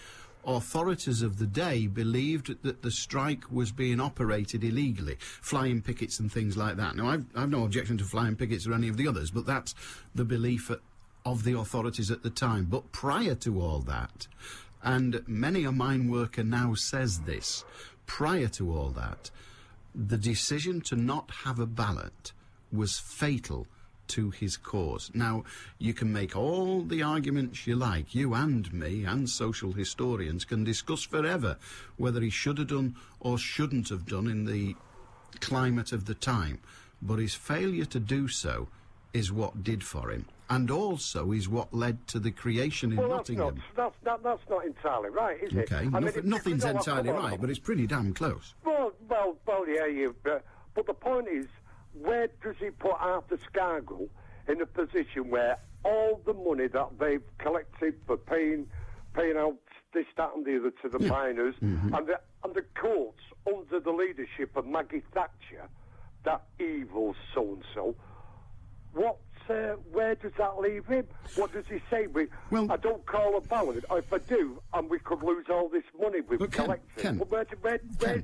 D: authorities of the day believed that the strike was being operated illegally, flying pickets and things like that. Now, I've no objection to flying pickets or any of the others, but that's the belief of the authorities at the time. But prior to all that, and many a mine worker now says this, prior to all that, the decision to not have a ballot was fatal to his cause. Now, you can make all the arguments you like. You and me and social historians can discuss forever whether he should have done or shouldn't have done in the climate of the time. But his failure to do so is what did for him, and also is what led to the creation in Nottingham.
A: That's not entirely right, is it?
D: Okay, nothing's entirely right, but it's pretty damn close.
A: Well, yeah, but the point is, where does he put Arthur Scargill in a position where all the money that they've collected for paying out this, that and the other to the miners, and the courts under the leadership of Maggie Thatcher, that evil so-and-so, where does that leave him? What does he say? I don't call a ballot. If I do, and we could lose all this money we've collected.
D: Ken,
A: where does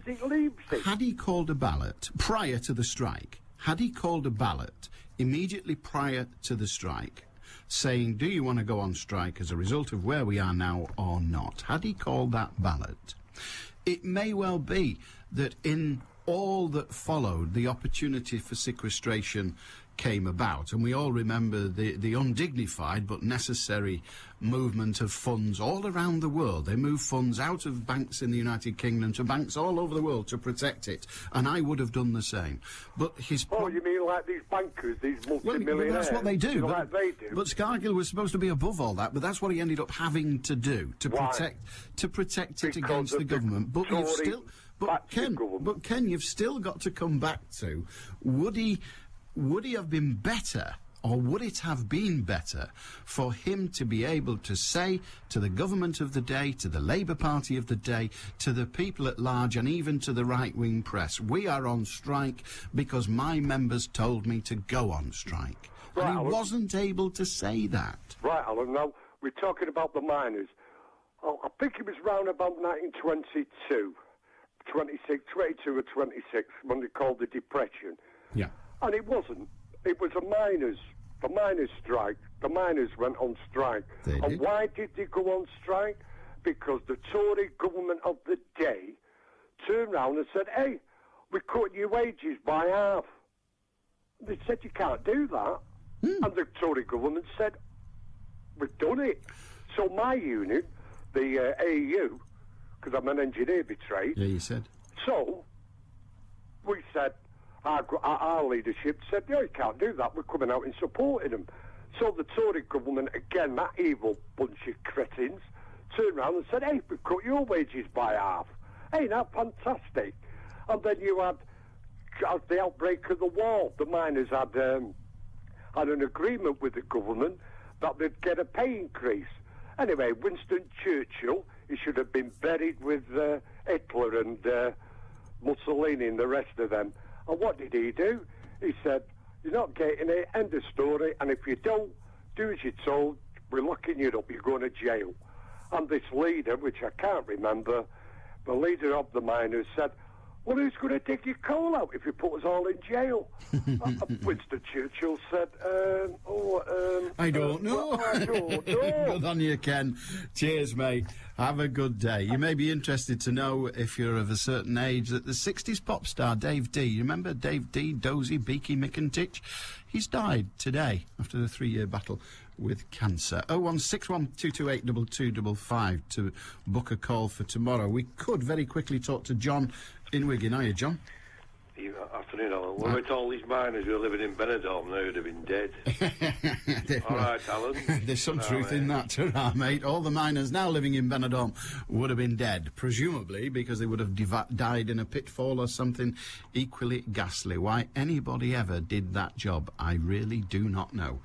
A: it leave him?
D: Had he called a ballot prior to the strike, immediately prior to the strike, saying, do you want to go on strike as a result of where we are now or not? Had he called that ballot, it may well be that in all that followed, the opportunity for sequestration came about, and we all remember the undignified but necessary movement of funds all around the world. They moved funds out of banks in the United Kingdom to banks all over the world to protect it, and I would have done the same. But his...
A: Oh, you mean like these bankers, these multi-millionaires?
D: Well, that's what they do.
A: Like they do.
D: But Scargill was supposed to be above all that, but that's what he ended up having to do, to protect it against the government. But you've still... But Ken, you've still got to come back to, would he have been better, or would it have been better for him to be able to say to the government of the day, to the Labour Party of the day, to the people at large, and even to the right-wing press, we are on strike because my members told me to go on strike.
A: Right,
D: and he wasn't able to say that.
A: Right, Alan, now, we're talking about the miners. Oh, I think it was round about 1922, 22 or 26, when they called the Depression.
D: Yeah.
A: And it wasn't. It was the miners' strike. The miners went on strike. And why did they go on strike? Because the Tory government of the day turned round and said, hey, we're cutting your wages by half. They said, you can't do that. And the Tory government said, we've done it. So my unit, the AU, because I'm an engineer by trade.
D: Yeah, you said.
A: So we said, our leadership said, no, you can't do that. We're coming out and supporting them. So the Tory government, again, that evil bunch of cretins, turned around and said, hey, we've cut your wages by half. Hey, now, fantastic. And then you had the outbreak of the war. The miners had an agreement with the government that they'd get a pay increase. Anyway, Winston Churchill, he should have been buried with Hitler and Mussolini and the rest of them. And what did he do? He said, you're not getting it, end of story, and if you don't do as you're told, we're locking you up, you're going to jail. And this leader, which I can't remember, the leader of the miners said, well, who's going to dig your coal out if you put us all in jail? Winston Churchill said,
D: I don't know.
A: I don't know.
D: Good on you, Ken. Cheers, mate. Have a good day. You may be interested to know, if you're of a certain age, that the 60s pop star Dave D, you remember Dave D, Dozy, Beaky, Mick and Titch? He's died today after the 3-year battle with cancer. 01612282255 to book a call for tomorrow. We could very quickly talk to John in Wigan. Hiya, John.
G: Afternoon, Alan. What about all these miners who are living in Benidorm now who'd have been dead? All right, Alan.
D: There's some truth in that, hurrah, mate. All the miners now living in Benidorm would have been dead, presumably because they would have died in a pitfall or something equally ghastly. Why anybody ever did that job, I really do not know.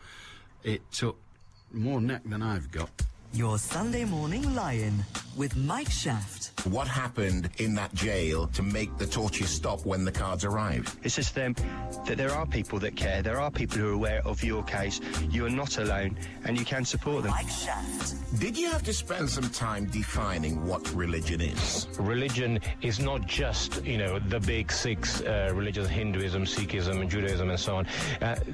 D: It took more neck than I've got.
B: Your Sunday morning lie-in with Mike Shaft.
Q: What happened in that jail to make the torture stop when the cards arrived?
R: It's just that there are people that care. There are people who are aware of your case. You are not alone, and you can support them.
B: Mike Shaft.
Q: Did you have to spend some time defining what religion is?
S: Religion is not just, the big six religions, Hinduism, Sikhism, Judaism, and so on.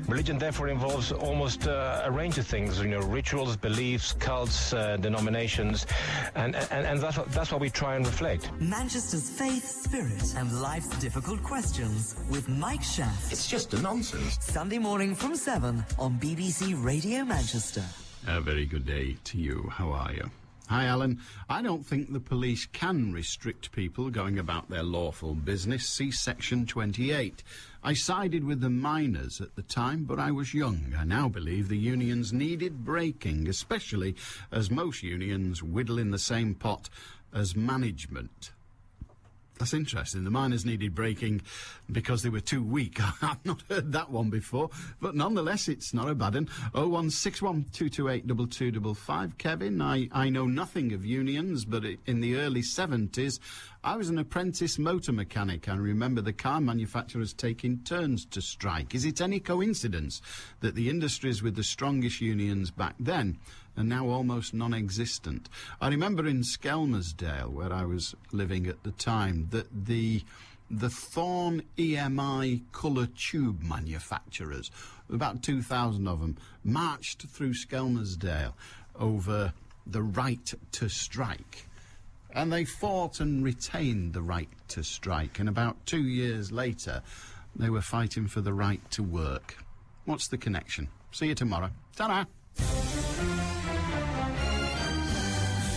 S: Religion, therefore, involves almost a range of things, rituals, beliefs, cults, denominations, and that's what we try and reflect.
B: Manchester's faith, spirit, and life's difficult questions with Mike Shaft.
Q: It's just a nonsense.
B: Sunday morning from 7 on BBC Radio Manchester.
D: A very good day to you. How are you? Hi, Alan. I don't think the police can restrict people going about their lawful business. See Section 28. I sided with the miners at the time, but I was young. I now believe the unions needed breaking, especially as most unions whittle in the same pot as management. That's interesting. The miners needed braking because they were too weak. I've not heard that one before, but nonetheless, it's not a bad one. 0161228 2255. Kevin, I know nothing of unions, but in the early 70s, I was an apprentice motor mechanic. I remember the car manufacturers taking turns to strike. Is it any coincidence that the industries with the strongest unions back then are now almost non-existent? I remember in Skelmersdale, where I was living at the time, that the Thorn EMI colour tube manufacturers, about 2,000 of them, marched through Skelmersdale over the right to strike. And they fought and retained the right to strike. And about 2 years later, they were fighting for the right to work. What's the connection? See you tomorrow. Ta-da!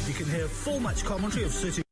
K: You can hear full match commentary of City